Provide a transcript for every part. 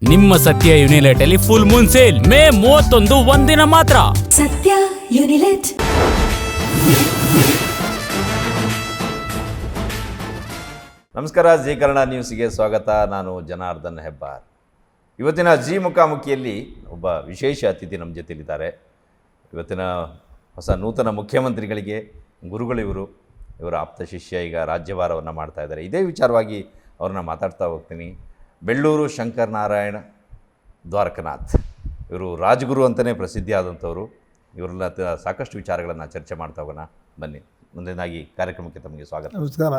ನಿಮ್ಮ ಸತ್ಯ ಯುನಿಲೆಟ್ ಅಲ್ಲಿ ಫುಲ್ ಮೂನ್ ಸೇಲ್ ಮೇ 31 ಒಂದಿನ ಮಾತ್ರ. ಸತ್ಯ ಯುನಿಲೆಟ್. ನಮಸ್ಕಾರ, ಜಿ ಕನ್ನಡ ನ್ಯೂಸ್ಗೆ ಸ್ವಾಗತ. ನಾನು ಜನಾರ್ದನ್ ಹೆಬ್ಬಾರ್. ಇವತ್ತಿನ ಜಿ ಮುಖಾಮುಖಿಯಲ್ಲಿ ಒಬ್ಬ ವಿಶೇಷ ಅತಿಥಿ ನಮ್ಮ ಜೊತೆಲಿದ್ದಾರೆ. ಇವತ್ತಿನ ಹೊಸ ನೂತನ ಮುಖ್ಯಮಂತ್ರಿಗಳಿಗೆ ಗುರುಗಳು ಇವರ ಆಪ್ತ ಶಿಷ್ಯ ಈಗ ರಾಜ್ಯಭಾರವನ್ನು ಮಾಡ್ತಾ ಇದ್ದಾರೆ. ಇದೇ ವಿಚಾರವಾಗಿ ಅವ್ರನ್ನ ಮಾತಾಡ್ತಾ ಹೋಗ್ತೀನಿ. ಬೆಳ್ಳೂರು ಶಂಕರ್ ನಾರಾಯಣ ದ್ವಾರಕನಾಥ್ ಇವರು ರಾಜಗುರು ಅಂತಲೇ ಪ್ರಸಿದ್ಧಿ ಆದಂಥವರು. ಇವರೆಲ್ಲ ಸಾಕಷ್ಟು ವಿಚಾರಗಳನ್ನು ಚರ್ಚೆ ಮಾಡ್ತಾ ಹೋಗೋಣ, ಬನ್ನಿ. ಮುಂದಿನಾಗಿ ಕಾರ್ಯಕ್ರಮಕ್ಕೆ ತಮಗೆ ಸ್ವಾಗತ. ನಮಸ್ಕಾರ.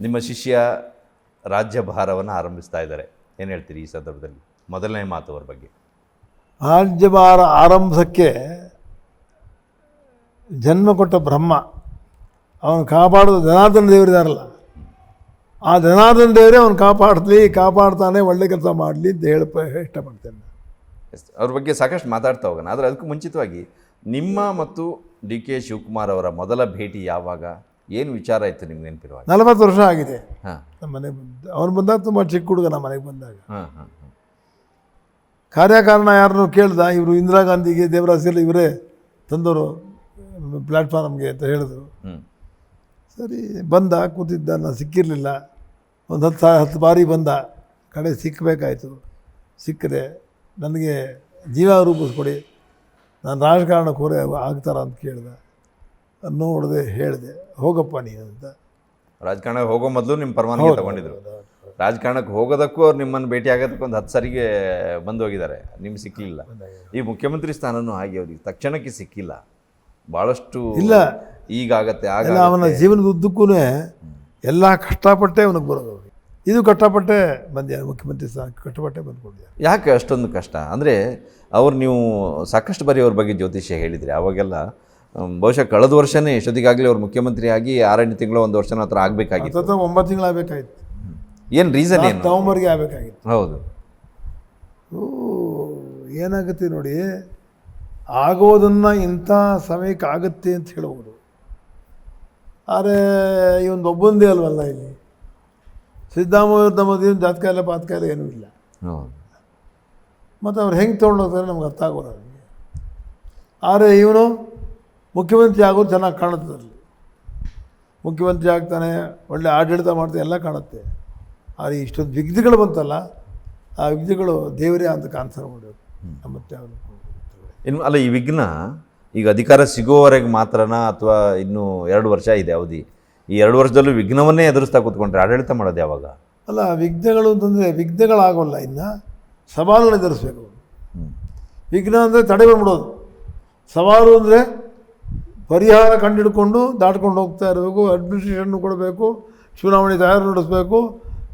ನಿಮ್ಮ ಶಿಷ್ಯ ರಾಜ್ಯಭಾರವನ್ನು ಆರಂಭಿಸ್ತಾ ಇದ್ದಾರೆ, ಏನು ಹೇಳ್ತೀರಿ ಈ ಸಂದರ್ಭದಲ್ಲಿ? ಮೊದಲನೇ ಮಾತು ಅವ್ರ ಬಗ್ಗೆ. ರಾಜ್ಯಭಾರ ಆರಂಭಕ್ಕೆ ಜನ್ಮ ಕೊಟ್ಟ ಬ್ರಹ್ಮ ಅವನು ಕಾಪಾಡೋದು ಜನಾರ್ದನ ದೇವರಿದಾರಲ್ಲ, ಆ ಜನಾರ್ದನ ದೇವರೇ ಅವನು ಕಾಪಾಡ್ತಾನೆ, ಒಳ್ಳೆ ಕೆಲಸ ಮಾಡಲಿ ಅಂತ ಇಷ್ಟಪಡ್ತೇನೆ. ಅವ್ರ ಬಗ್ಗೆ ಸಾಕಷ್ಟು ಮಾತಾಡ್ತಾ ಹೋಗೋಣ. ಆದರೆ ಅದಕ್ಕೂ ಮುಂಚಿತವಾಗಿ ನಿಮ್ಮ ಮತ್ತು ಡಿ ಕೆ ಶಿವಕುಮಾರ್ ಅವರ ಮೊದಲ ಭೇಟಿ ಯಾವಾಗ, ಏನು ವಿಚಾರ ಇತ್ತು ನಿಮ್ಗೆ ನೆನಪಿರುವಾಗ? 40 ವರ್ಷ ಆಗಿದೆ. ಹಾಂ, ನಮ್ಮ ಮನೆಗೆ ಅವನು ಬಂದಾಗ ತುಂಬ ಚಿಕ್ಕ ಹುಡುಗ ನಮ್ಮ ಮನೆಗೆ ಬಂದಾಗ. ಹಾಂ ಹಾಂ ಕಾರ್ಯಕಾರಣ ಯಾರನ್ನು ಕೇಳ್ದ, ಇವರು ಇಂದಿರಾ ಗಾಂಧಿಗೆ ದೇವರಾಜಲ್ಲಿ ಇವರೇ ತಂದವರು ಪ್ಲ್ಯಾಟ್ಫಾರ್ಮ್ಗೆ ಅಂತ ಹೇಳಿದ್ರು. ಸರಿ ಬಂದ, ಕೂತಿದ್ದ, ನಾನು ಸಿಕ್ಕಿರಲಿಲ್ಲ. ಒಂದು 10 ಬಾರಿ ಬಂದ, ಕಡೆ ಸಿಕ್ಕಬೇಕಾಯ್ತು. ಸಿಕ್ಕದೆ ನನಗೆ ಜೀವ ರೂಪಿಸ್ಕೊಡಿ, ನಾನು ರಾಜಕಾರಣಕ್ಕೆ ಹೊರೆ ಆಗ್ತಾರ ಅಂತ ಕೇಳ್ದೆ. ನೋಡಿದೆ, ಹೇಳಿದೆ ಹೋಗಪ್ಪ ನೀನು ಅಂತ. ರಾಜಕಾರಣಕ್ಕೆ ಹೋಗೋ ಮೊದಲು ನಿಮ್ಮ ಪರವಾನಗಿ ತಗೊಂಡಿದ್ರು. ರಾಜಕಾರಣಕ್ಕೆ ಹೋಗೋದಕ್ಕೂ ಅವ್ರು ನಿಮ್ಮನ್ನು ಭೇಟಿ ಆಗೋದಕ್ಕೂ ಒಂದು 10 ಸರಿಗೆ ಬಂದು ಹೋಗಿದ್ದಾರೆ, ನಿಮ್ಗೆ ಸಿಕ್ಕಲಿಲ್ಲ. ಈ ಮುಖ್ಯಮಂತ್ರಿ ಸ್ಥಾನನೂ ಹಾಗೆ ಅವ್ರಿಗೆ ತಕ್ಷಣಕ್ಕೆ ಸಿಕ್ಕಿಲ್ಲ, ಭಾಳಷ್ಟು ಇಲ್ಲ. ಈಗಾಗತ್ತೆ ಆಗ ಅವನ ಜೀವನದ ಉದ್ದಕ್ಕೂ ಎಲ್ಲ ಕಷ್ಟಪಟ್ಟೆ ಅವನಿಗೆ ಬರೋದು. ಇದು ಕಷ್ಟಪಟ್ಟೆ ಬಂದಿದ್ದಾರೆ, ಮುಖ್ಯಮಂತ್ರಿ ಸ್ಥಾನಕ್ಕೆ ಕಷ್ಟಪಟ್ಟೆ ಬಂದ್ಕೊಂಡಿದ್ದಾರೆ. ಯಾಕೆ ಅಷ್ಟೊಂದು ಕಷ್ಟ ಅಂದರೆ ಅವ್ರು, ನೀವು ಸಾಕಷ್ಟು ಬಾರಿ ಅವ್ರ ಬಗ್ಗೆ ಜ್ಯೋತಿಷ್ಯ ಹೇಳಿದ್ರಿ. ಅವಾಗೆಲ್ಲ ಬಹುಶಃ ಕಳೆದ ವರ್ಷವೇ ಎಷ್ಟೊತ್ತಿಗಾಗಲಿ ಅವ್ರು ಮುಖ್ಯಮಂತ್ರಿ ಆಗಿ 6-8 ತಿಂಗಳು, 1 ವರ್ಷನ ಹತ್ರ ಆಗಬೇಕಾಗಿತ್ತು. 9 ತಿಂಗಳು ಆಗಬೇಕಾಗಿತ್ತು. ಏನು ರೀಸನ್ ಏನು? ನವಂಬರ್ಗೆ ಆಗಬೇಕಾಗಿತ್ತು. ಹೌದು. ಏನಾಗುತ್ತೆ ನೋಡಿ, ಆಗೋದನ್ನು ಇಂಥ ಸಮಯಕ್ಕೆ ಆಗುತ್ತೆ ಅಂತ ಹೇಳ್ಬೋದು. ಆದರೆ ಇವೊಂದು ಒಬ್ಬಂದೇ ಅಲ್ವಲ್ಲ, ಇಲ್ಲಿ ಸಿದ್ದರಾಮಯ್ಯ ನಮ್ಮದೇನು ಜಾತಕಾಲ ಪಾತಕಾಲ ಏನೂ ಇಲ್ಲ. ಮತ್ತು ಅವ್ರು ಹೆಂಗೆ ತೊಗೊಂಡೋಗ್ತಾರೆ ನಮ್ಗೆ ಅರ್ಥ ಆಗೋಲ್ಲ ನನಗೆ. ಆದರೆ ಇವನು ಮುಖ್ಯಮಂತ್ರಿ ಆಗೋದು ಚೆನ್ನಾಗಿ ಕಾಣುತ್ತೆ. ಅಲ್ಲಿ ಮುಖ್ಯಮಂತ್ರಿ ಆಗ್ತಾನೆ, ಒಳ್ಳೆ ಆಡಳಿತ ಮಾಡ್ತಾನೆ, ಎಲ್ಲ ಕಾಣುತ್ತೆ. ಆದರೆ ಇಷ್ಟೊಂದು ವಿಘ್ನಗಳು ಬಂತಲ್ಲ, ಆ ವಿಘ್ನಗಳು ದೇವರೇ ಅಂತ ಆನ್ಸರ್ ಮಾಡಬೇಕು. ಮತ್ತೆ ಇನ್ನು ಅಲ್ಲ, ಈ ವಿಘ್ನ ಈಗ ಅಧಿಕಾರ ಸಿಗೋವರೆಗೆ ಮಾತ್ರನಾ ಅಥವಾ ಇನ್ನೂ 2 ವರ್ಷ ಇದೆ ಅವಧಿ? ಈ 2 ವರ್ಷದಲ್ಲೂ ವಿಘ್ನವನ್ನೇ ಎದುರಿಸ್ತಾ ಕೂತ್ಕೊಂಡ್ರೆ ಆಡಳಿತ ಮಾಡೋದು ಯಾವಾಗ? ಅಲ್ಲ, ವಿಘ್ನಗಳು ಅಂತಂದರೆ ವಿಘ್ನಗಳಾಗೋಲ್ಲ, ಇನ್ನು ಸವಾಲುಗಳು ಎದುರಿಸ್ಬೇಕು. ವಿಘ್ನ ಅಂದರೆ ತಡೆ ಬಂದ್ಬಿಡೋದು, ಸವಾಲು ಅಂದರೆ ಪರಿಹಾರ ಕಂಡುಹಿಡ್ಕೊಂಡು ದಾಟ್ಕೊಂಡು ಹೋಗ್ತಾ ಇರಬೇಕು. ಅಡ್ಮಿನಿಸ್ಟ್ರೇಷನ್ ಕೊಡಬೇಕು, ಚುನಾವಣೆ ತಯಾರು ನಡೆಸಬೇಕು,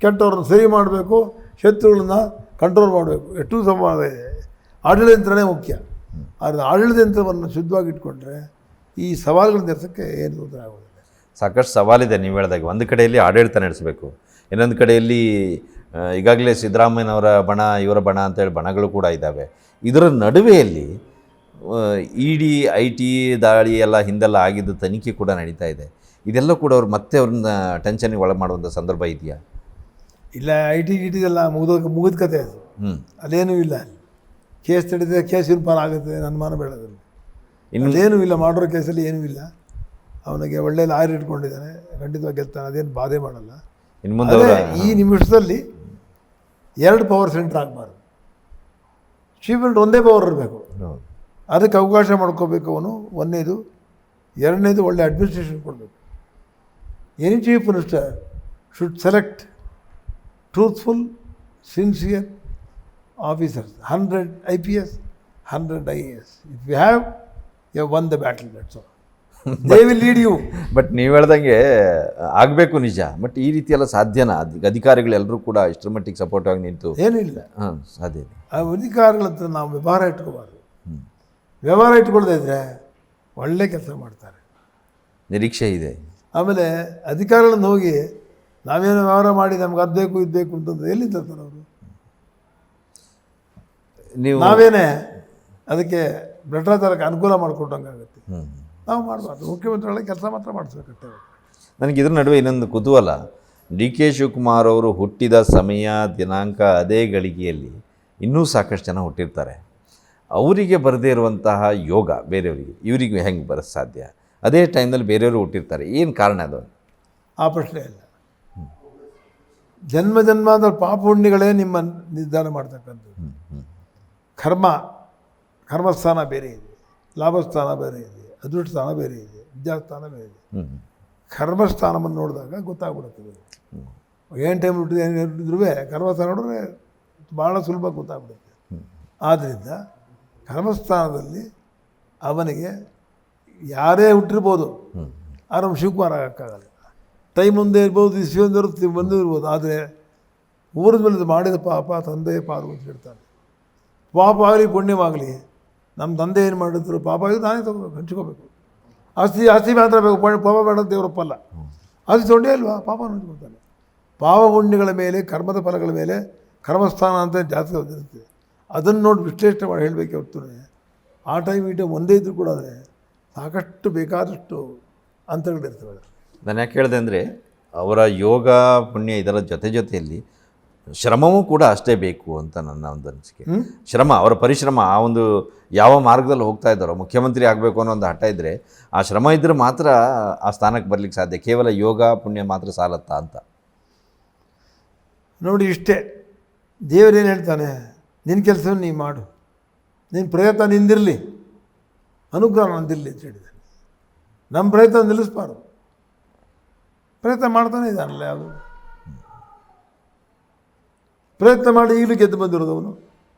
ಕೆಟ್ಟವ್ರನ್ನ ಸರಿ ಮಾಡಬೇಕು, ಶತ್ರುಗಳನ್ನ ಕಂಟ್ರೋಲ್ ಮಾಡಬೇಕು. ಎಷ್ಟು ಸವಾಲು ಇದೆ. ಆಡಳಿತ ಯಂತ್ರನೇ ಮುಖ್ಯ. ಆದರೆ ಆಡಳಿತ ಯಂತ್ರವನ್ನು ಶುದ್ಧವಾಗಿ ಇಟ್ಕೊಂಡ್ರೆ ಈ ಸವಾಲುಗಳನ್ನ ನಡೆಸೋಕ್ಕೆ ಏನು ತೊಂದರೆ ಆಗೋದಿಲ್ಲ. ಸಾಕಷ್ಟು ಸವಾಲಿದೆ ನೀವು ಹೇಳಿದಾಗ. ಒಂದು ಕಡೆಯಲ್ಲಿ ಆಡಳಿತ ನಡೆಸಬೇಕು, ಇನ್ನೊಂದು ಕಡೆಯಲ್ಲಿ ಈಗಾಗಲೇ ಸಿದ್ದರಾಮಯ್ಯನವರ ಬಣ, ಇವರ ಬಣ ಅಂತೇಳಿ ಬಣಗಳು ಕೂಡ ಇದ್ದಾವೆ. ಇದರ ನಡುವೆಯಲ್ಲಿ ಇಡಿ IT ದಾಳಿ ಎಲ್ಲ ಹಿಂದೆಲ್ಲ ಆಗಿದ್ದು ತನಿಖೆ ಕೂಡ ನಡೀತಾ ಇದೆ. ಇದೆಲ್ಲ ಕೂಡ ಅವ್ರು ಮತ್ತೆ ಅವ್ರನ್ನ ಟೆನ್ಷನ್ಗೆ ಒಳಗೆ ಮಾಡುವಂಥ ಸಂದರ್ಭ ಇದೆಯಾ? ಇಲ್ಲ, IT ಎಲ್ಲ ಮುಗಿದ ಕತೆ ಅದು. ಅದೇನೂ ಇಲ್ಲ. ಕೇಸ್ ತಡೀತದೆ, ಕೇಸಿನ ಪಾರ ಆಗುತ್ತೆ, ನನ್ನ ಮಾನ ಬೇಡದಲ್ಲಿ. ಇನ್ನೇನೂ ಇಲ್ಲ, ಮಾಡಿರೋ ಕೇಸಲ್ಲಿ ಏನೂ ಇಲ್ಲ. ಅವನಿಗೆ ಒಳ್ಳೆ ಲಾಯರ್ ಇಟ್ಕೊಂಡಿದ್ದಾನೆ, ಖಂಡಿತವಾಗಿ ಗೆಲ್ತಾನೆ, ಅದೇನು ಬಾಧೆ ಮಾಡಲ್ಲ. ಇನ್ನು ಮುಂದೆ ಈ ನಿಮಿಷದಲ್ಲಿ 2 ಪವರ್ ಸೆಂಟರ್ ಆಗಬಾರ್ದು. ಚೀಫ್ ಮಿನಿಸ್ಟರ್ ಒಂದೇ ಪವರ್ ಇರಬೇಕು, ಅದಕ್ಕೆ ಅವಕಾಶ ಮಾಡ್ಕೋಬೇಕು ಅವನು. ಒಂದನೇದು. ಎರಡನೇದು, ಒಳ್ಳೆ ಅಡ್ಮಿನಿಸ್ಟ್ರೇಷನ್ ಕೊಡಬೇಕು. Any chief minister should select truthful, sincere officers. 100 IPS, 100 IAS. If you have, you have won the battle. That's all. They will lead you. But ನೀವು ಹೇಳ್ದಂಗೆ ಆಗಬೇಕು ನಿಜ. ಬಟ್ ಈ ರೀತಿ ಎಲ್ಲ ಸಾಧ್ಯನಾ? ಅಧಿಕಾರಿಗಳೆಲ್ಲರೂ ಕೂಡ ಇಷ್ಟರ ಮಟ್ಟಿಗೆ ಸಪೋರ್ಟ್ ಆಗಿ ನಿಂತು ಏನೂ ಇಲ್ಲ. ಸಾಧ್ಯ. ಆ ಅಧಿಕಾರಿಗಳ ಹತ್ರ ನಾವು ವ್ಯವಹಾರ ಇಟ್ಕೋಬಾರ್ದು. ವ್ಯವಹಾರ ಇಟ್ಕೊಳ್ತಾ ಇದ್ದರೆ ಒಳ್ಳೆ ಕೆಲಸ ಮಾಡ್ತಾರೆ, ನಿರೀಕ್ಷೆ ಇದೆ. ಆಮೇಲೆ ಅಧಿಕಾರಿಗಳನ್ನು ಹೋಗಿ ನಾವೇನೋ ವ್ಯವಹಾರ ಮಾಡಿ ನಮ್ಗೆ ಅದು ಬೇಕು ಇದು ಬೇಕು ಅಂತಂದ್ರೆ ಎಲ್ಲಿ ತರ್ತಾರೆ ಅವರು? ನಾವೇನೇ ಅದಕ್ಕೆ ಭ್ರಷ್ಟಾಚಾರಕ್ಕೆ ಅನುಕೂಲ ಮಾಡಿಕೊಟ್ಟಂಗಾಗುತ್ತೆ. ನಾವು ಮಾಡಬಾರ್ದು. ಮುಖ್ಯಮಂತ್ರಿಗಳಿಗೆ ಕೆಲಸ ಮಾತ್ರ ಮಾಡಿಸ್ಬೇಕಷ್ಟೇ. ನನಗೆ ಇದ್ರ ನಡುವೆ ಇನ್ನೊಂದು ಕುತೂಹಲ. ಡಿ ಕೆ ಶಿವಕುಮಾರ್ ಅವರು ಹುಟ್ಟಿದ ಸಮಯ, ದಿನಾಂಕ, ಅದೇ ಗಳಿಗೆಯಲ್ಲಿ ಇನ್ನೂ ಸಾಕಷ್ಟು ಜನ ಹುಟ್ಟಿರ್ತಾರೆ. ಅವರಿಗೆ ಬರದೇ ಇರುವಂತಹ ಯೋಗ ಬೇರೆಯವರಿಗೆ, ಇವರಿಗೆ ಹೆಂಗೆ ಬರೋಕ್ಕೆ ಸಾಧ್ಯ? ಅದೇ ಟೈಮ್ನಲ್ಲಿ ಬೇರೆಯವರು ಹುಟ್ಟಿರ್ತಾರೆ, ಏನು ಕಾರಣ ಅದು? ಆ ಪ್ರಶ್ನೆ ಇಲ್ಲ. ಜನ್ಮ ಜನ್ಮಾಂತರ ಪಾಪ ಪುಣ್ಯಗಳೇ ನಿಮ್ಮ ನಿರ್ಧಾರ ಮಾಡ್ತಕ್ಕಂಥದ್ದು. ಕರ್ಮಸ್ಥಾನ ಬೇರೆ ಇದೆ, ಲಾಭಸ್ಥಾನ ಬೇರೆ ಇದೆ, ಅದೃಷ್ಟ ಸ್ಥಾನ ಬೇರೆ ಇದೆ, ವಿದ್ಯಾಸ್ಥಾನ ಬೇರೆ ಇದೆ. ಕರ್ಮಸ್ಥಾನವನ್ನು ನೋಡಿದಾಗ ಗೊತ್ತಾಗ್ಬಿಡುತ್ತದೆ. ಏನು ಟೈಮ್ ಹುಟ್ಟಿದೆ ಏನು ಹುಟ್ಟಿದ್ರೂ ಕರ್ಮಸ್ಥಾನ ನೋಡಿದ್ರೆ ಭಾಳ ಸುಲಭ ಗೊತ್ತಾಗ್ಬಿಡುತ್ತೆ. ಆದ್ದರಿಂದ ಕರ್ಮಸ್ಥಾನದಲ್ಲಿ ಅವನಿಗೆ ಯಾರೇ ಹುಟ್ಟಿರ್ಬೋದು, ಆರಾಮ ಶಿವಕುಮಾರ್ ಆಗೋಕ್ಕಾಗಲ್ಲ. ಟೈಮ್ ಮುಂದೆ ಇರ್ಬೋದು, ಇಸ್ವಿಯೊಂದು ಬಂದು ಇರ್ಬೋದು. ಆದರೆ ಊರದ ಮೇಲೆ ಮಾಡಿದ ಪಾಪ ತಂದೆ ಪಾರ್ವತಿ ಹೇಳ್ತಾನೆ. ಪಾಪ ಆಗಲಿ ಪುಣ್ಯವಾಗಲಿ, ನಮ್ಮ ತಂದೆ ಏನು ಮಾಡಿದ್ರು ಪಾಪ ಆಗಿ ನಾನೇ ತಗೋಬೇಕು, ಹಂಚ್ಕೋಬೇಕು. ಆಸ್ತಿ ಮಾತ್ರ ಬೇಕು, ಪಾಪ ಬೇಡ ದೇವರಪ್ಪಲ್ಲ. ಆಸ್ತಿ ತೊಂಡೇ ಅಲ್ವಾ, ಪಾಪ ಹಂಚ್ಕೊಳ್ತಾನೆ. ಪಾಪ ಪುಣ್ಯಗಳ ಮೇಲೆ, ಕರ್ಮದ ಫಲಗಳ ಮೇಲೆ ಕರ್ಮಸ್ಥಾನ ಅಂತ ಜಾಸ್ತಿ ಹೊಂದಿರುತ್ತೆ. ಅದನ್ನು ನೋಡಿ ವಿಶ್ಲೇಷಣೆ ಮಾಡಿ ಹೇಳಬೇಕೆ ಹೊರತು ಆ ಟೈಮ್ ಈ ಟೈಮ್ ಒಂದೇ ಇದ್ದರೂ ಕೂಡ ಸಾಕಷ್ಟು ಬೇಕಾದಷ್ಟು ಅಂತರಗಳಿರ್ತವೆ. ನಾನು ಯಾಕೆ ಹೇಳಿದೆ ಅಂದರೆ, ಅವರ ಯೋಗ ಪುಣ್ಯ ಇದರ ಜೊತೆಯಲ್ಲಿ ಶ್ರಮವೂ ಕೂಡ ಅಷ್ಟೇ ಬೇಕು ಅಂತ ನನ್ನ ಒಂದು ಅನಿಸಿಕೆ. ಶ್ರಮ, ಅವರ ಪರಿಶ್ರಮ, ಆ ಒಂದು ಯಾವ ಮಾರ್ಗದಲ್ಲಿ ಹೋಗ್ತಾ ಇದ್ದಾರೋ, ಮುಖ್ಯಮಂತ್ರಿ ಆಗಬೇಕು ಅನ್ನೋ ಒಂದು ಹಠ ಇದ್ದರೆ ಆ ಶ್ರಮ ಇದ್ದರೆ ಮಾತ್ರ ಆ ಸ್ಥಾನಕ್ಕೆ ಬರಲಿಕ್ಕೆ ಸಾಧ್ಯ. ಕೇವಲ ಯೋಗ ಪುಣ್ಯ ಮಾತ್ರ ಸಾಲತ್ತಾ ಅಂತ ನೋಡಿ. ಇಷ್ಟೇ ದೇವರೇನು ಹೇಳ್ತಾನೆ, ನಿನ್ನ ಕೆಲಸವನ್ನು ನೀನು ಮಾಡು, ನಿನ್ನ ಪ್ರಯತ್ನ ನಿಂದಿರಲಿ, ಅನುಗ್ರಹ ನಂದಿರಲಿ ಅಂತ ಹೇಳಿದ್ದಾನೆ. ನಮ್ಮ ಪ್ರಯತ್ನ ನಿಲ್ಲಿಸ್ಬಾರ್ದು. ಪ್ರಯತ್ನ ಮಾಡ್ತಾನೆ ಇದ್ದಾನಲ್ಲ, ಯಾವುದು ಪ್ರಯತ್ನ ಮಾಡಿ ಈಗಲೂ ಗೆದ್ದು ಬಂದಿರೋದು ಅವನು.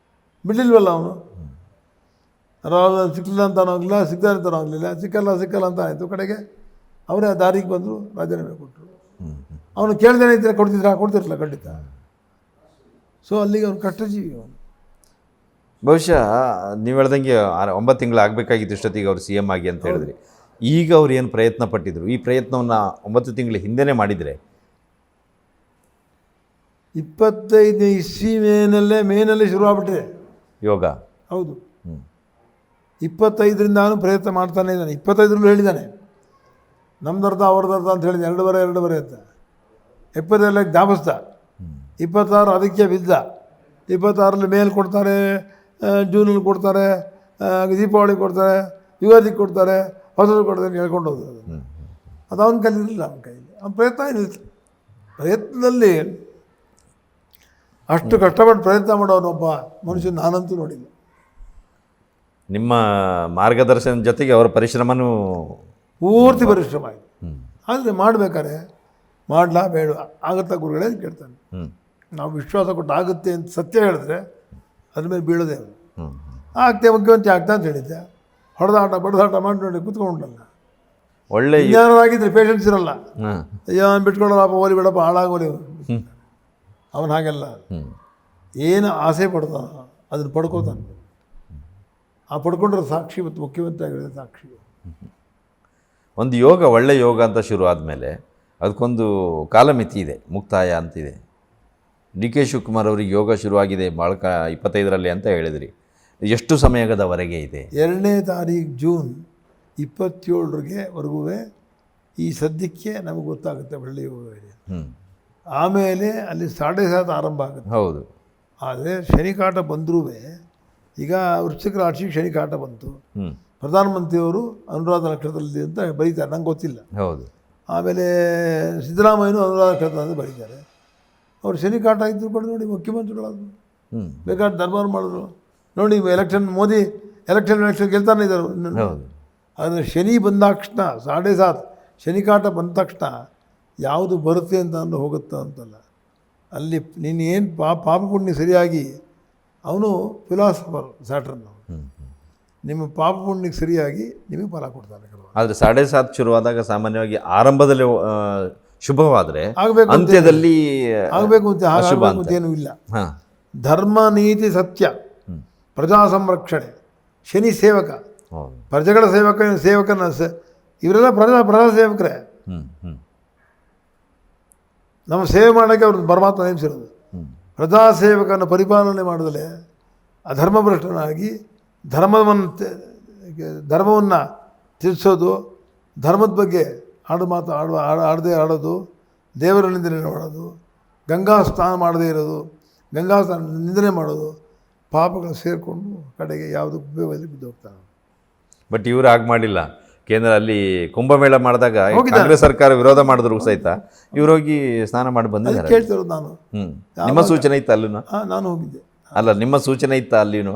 ಬಿಡಲಿಲ್ವಲ್ಲ ಅವನು. ಸಿಕ್ಕಲಿಲ್ಲ ಅಂತಾನೂ ಆಗಲಿಲ್ಲ, ಸಿಗ್ತಾನೆ ಅಂತಾನೂ ಆಗಲಿಲ್ಲ, ಸಿಕ್ಕಲ್ಲ ಅಂತ ಆಯಿತು. ಕಡೆಗೆ ಅವರೇ ಆ ದಾರಿಗೆ ಬಂದರು, ರಾಜೀನಾಮೆ ಕೊಟ್ಟರು. ಅವನು ಕೇಳ್ದೇನೆ ಇದ್ದರೆ ಕೊಡ್ತಿರಲಿಲ್ಲ ಖಂಡಿತ. ಸೊ ಅಲ್ಲಿಗೆ ಅವನು ಕಷ್ಟಜೀವಿ ಅವನು. ಬಹುಶಃ ನೀವು ಹೇಳ್ದಂಗೆ 9 ತಿಂಗಳು ಆಗಬೇಕಾಗಿತ್ತು ಇಷ್ಟೊತ್ತಿಗೆ ಅವರು CM ಆಗಿ ಅಂತ ಹೇಳಿದ್ರಿ. ಈಗ ಅವ್ರು ಏನು ಪ್ರಯತ್ನ ಪಟ್ಟಿದ್ರು, ಈ ಪ್ರಯತ್ನವನ್ನು 9 ತಿಂಗಳ ಹಿಂದೆನೇ ಮಾಡಿದರೆ 25 ಇಸ್ವಿ ಮೇನಲ್ಲೇ ಶುರುವಾಗ್ಬಿಟ್ರೆ ಯೋಗ. ಹೌದು, 25ರಿಂದ ನಾನು ಪ್ರಯತ್ನ ಮಾಡ್ತಾನೆ ಇದ್ದಾನೆ. 25ರಲ್ಲೂ ಹೇಳಿದ್ದಾನೆ, ನಮ್ದರ್ಧ ಅವ್ರದ್ದು ಅಂತ ಹೇಳಿದೆ, 2 ಅಂತ. 25 ಜ್ಞಾಪಿಸ್ದ, 26 ಅದಕ್ಕೆ ಬಿದ್ದ. 26ರಲ್ಲಿ ಮೇಲ್ ಕೊಡ್ತಾರೆ, ಜೂನಲ್ಲಿ ಕೊಡ್ತಾರೆ, ದೀಪಾವಳಿ ಕೊಡ್ತಾರೆ, ಯುಗಾದಿಗೆ ಕೊಡ್ತಾರೆ, ಹೊಸದು ಕೊಡ್ತಾರೆ ಹೇಳ್ಕೊಂಡು ಹೋದ್ರು. ಅದು ಅವನ ಕೈಲಿರಲಿಲ್ಲ, ಅವನ ಕೈಲಿ. ಅವನ ಪ್ರಯತ್ನ ಏನಿಲ್ಲ. ಪ್ರಯತ್ನದಲ್ಲಿ ಅಷ್ಟು ಕಷ್ಟಪಟ್ಟು ಪ್ರಯತ್ನ ಮಾಡೋನೊಬ್ಬ ಮನುಷ್ಯ ನಾನಂತೂ ನೋಡಿಲ್ಲ. ನಿಮ್ಮ ಮಾರ್ಗದರ್ಶನ ಜೊತೆಗೆ ಅವರ ಪರಿಶ್ರಮನೂ ಪೂರ್ತಿ ಪರಿಶ್ರಮ ಆಯಿತು. ಆದರೆ ಮಾಡಬೇಕಾದ್ರೆ ಮಾಡಲಾ ಬೇಡ, ಆಗುತ್ತಾ ಗುರುಗಳೇ ಕೇಳ್ತಾನೆ. ನಾವು ವಿಶ್ವಾಸ ಕೊಟ್ಟು ಆಗುತ್ತೆ ಅಂತ ಸತ್ಯ ಹೇಳಿದ್ರೆ ಅದ್ರ ಮೇಲೆ ಬೀಳೋದೇ ಅವನು. ಆಗ್ತೇ ಮುಖ್ಯಮಂತ್ರಿ ಆಗ್ತಾ ಅಂತ ಹೇಳಿದ್ದೆ, ಹೊಡೆದಾಟ ಬಡದಾಟ ಮಾಡಿ ನೋಡಿ ಕೂತ್ಕೊಂಡಲ್ಲ. ಒಳ್ಳೆ ಏನಾರಾಗಿದ್ರೆ ಪೇಷನ್ಸ್ ಇರಲ್ಲ. ಅಯ್ಯೋ ಬಿಟ್ಕೊಳ್ಳೋಲ್ಲಪ್ಪ, ಓಲಿ ಬಿಡಪ್ಪ, ಹಾಳಾಗೋಲಿ. ಅವನು ಹಾಗೆಲ್ಲ, ಏನು ಆಸೆ ಪಡ್ತಾನ ಅದನ್ನು ಪಡ್ಕೋತಾನೆ. ಆ ಪಡ್ಕೊಂಡ್ರೆ ಸಾಕ್ಷಿ, ಮತ್ತು ಮುಖ್ಯಮಂತ್ರಿ ಆಗಿರೋದು ಸಾಕ್ಷಿ. ಒಂದು ಯೋಗ, ಒಳ್ಳೆ ಯೋಗ ಅಂತ ಶುರು ಆದಮೇಲೆ ಅದಕ್ಕೊಂದು ಕಾಲಮಿತಿ ಇದೆ, ಮುಕ್ತಾಯ ಅಂತಿದೆ. DK ಶಿವಕುಮಾರ್ ಅವರಿಗೆ ಯೋಗ ಶುರುವಾಗಿದೆ 25ರಲ್ಲಿ ಅಂತ ಹೇಳಿದ್ರಿ. ಎಷ್ಟು ಸಮಯದವರೆಗೆ ಇದೆ? 2ನೇ ತಾರೀಕು ಜೂನ್ 27ವರೆಗೂ ಈ ಸದ್ಯಕ್ಕೆ ನಮಗೆ ಗೊತ್ತಾಗುತ್ತೆ ಒಳ್ಳೆಯ ಯೋಗ ಇದೆ. ಆಮೇಲೆ ಅಲ್ಲಿ 7:30 ಆರಂಭ ಆಗುತ್ತೆ. ಹೌದು. ಆದರೆ ಶನಿಕಾಟ ಬಂದರೂ ಈಗ ವೃಶ್ಚಿಕ ರಾಶಿಗೆ ಶನಿಕಾಟ ಬಂತು. ಪ್ರಧಾನಮಂತ್ರಿಯವರು ಅನುರಾಧ ನಕ್ಷತ್ರದಲ್ಲಿ ಅಂತ ಬರೀತಾರೆ, ನಂಗೆ ಗೊತ್ತಿಲ್ಲ. ಹೌದು. ಆಮೇಲೆ ಸಿದ್ದರಾಮಯ್ಯನೂ ಅನುರಾಧ ನಕ್ಷತ್ರ ಅಂತ ಬರೀತಾರೆ. ಅವ್ರು ಶನಿಕಾಟ ಇದ್ರು ಕೂಡ ನೋಡಿ ಮುಖ್ಯಮಂತ್ರಿಗಳಾದರು, ಬೇಕಾದ್ರೆ ದರ್ಬಾರ್ ಮಾಡಿದ್ರು. ನೋಡಿ ಎಲೆಕ್ಷನ್, ಮೋದಿ ಎಲೆಕ್ಷನ್ ಗೆಲ್ತಾನೆ ಇದ್ದಾರೆ. ಆದರೆ ಶನಿ ಬಂದಾಕ್ಷಣ 7:30 ಶನಿಕಾಟ ಬಂದ ತಕ್ಷಣ ಯಾವುದು ಬರುತ್ತೆ ಅಂತ ಅಂದ್ರೆ ಹೋಗುತ್ತಾ ಅಂತಲ್ಲ. ಅಲ್ಲಿ ನೀನು ಏನು ಪಾಪ ಪುಣ್ಯ ಸರಿಯಾಗಿ, ಅವನು ಫಿಲಾಸಫರ್ ಸ್ಯಾಟರ್ನ್, ನಿಮ್ಮ ಪಾಪ ಪುಣ್ಯಕ್ಕೆ ಸರಿಯಾಗಿ ನಿಮಗೆ ಫಲ ಕೊಡ್ತಾನೆ. ಆದರೆ 7:30 ಶುರುವಾದಾಗ ಸಾಮಾನ್ಯವಾಗಿ ಆರಂಭದಲ್ಲಿ ಶುಭವಾದರೆ ಅಂತ್ಯದಲ್ಲಿ ಆಗಬೇಕು ಅಂತ ಏನೂ ಇಲ್ಲ. ಧರ್ಮ, ನೀತಿ, ಸತ್ಯ, ಪ್ರಜಾ ಸಂರಕ್ಷಣೆ, ಶನಿ ಸೇವಕ, ಪ್ರಜೆಗಳ ಸೇವಕನ ಇವರೆಲ್ಲ ಪ್ರಜಾ ಸೇವಕರೇ. ನಮ್ಮ ಸೇವೆ ಮಾಡೋಕ್ಕೆ ಅವ್ರದ್ದು ಪರಮಾತ್ಮ ನೇಮಿಸಿರೋದು. ಪ್ರಜಾ ಸೇವಕನ ಪರಿಪಾಲನೆ ಮಾಡಿದಲೇ ಅಧರ್ಮಭ್ರಷ್ಟನಾಗಿ ಧರ್ಮವನ್ನು ತಿಳಿಸೋದು, ಧರ್ಮದ ಬಗ್ಗೆ ಆಡದೇ ಆಡೋದು, ದೇವರ ನಿಂದನೆ ಮಾಡೋದು, ಗಂಗಾ ಸ್ನಾನ ಮಾಡದೇ ಇರೋದು, ಗಂಗಾ ಸ್ನಾನ ನಿಂದನೆ ಮಾಡೋದು, ಪಾಪಗಳು ಸೇರಿಕೊಂಡು ಕಡೆಗೆ ಯಾವುದಕ್ಕೆ ಉಪಯೋಗದಲ್ಲಿ ಬಿದ್ದು ಹೋಗ್ತಾನೆ. ಬಟ್ ಇವ್ರು ಹಾಗೆ ಮಾಡಿಲ್ಲ. ಕೇಂದ್ರ ಅಲ್ಲಿ ಕುಂಭಮೇಳ ಮಾಡಿದಾಗ ಹೋಗಿದ್ದಾರೆ. ಕಾಂಗ್ರೆಸ್ ಸರ್ಕಾರ ವಿರೋಧ ಮಾಡಿದ್ರು ಸಹಿತ ಇವ್ರು ಹೋಗಿ ಸ್ನಾನ ಮಾಡಿ ಬಂದಿದ್ದಾರೆ. ಕೇಳ್ತಿರೋದು ನಾನು. ನಿಮ್ಮ ಸೂಚನೆ ಇತ್ತು ಅಲ್ಲೂ? ನಾನು ಹೋಗಿದ್ದೆ. ಅಲ್ಲ, ನಿಮ್ಮ ಸೂಚನೆ ಇತ್ತ ಅಲ್ಲಿನೂ?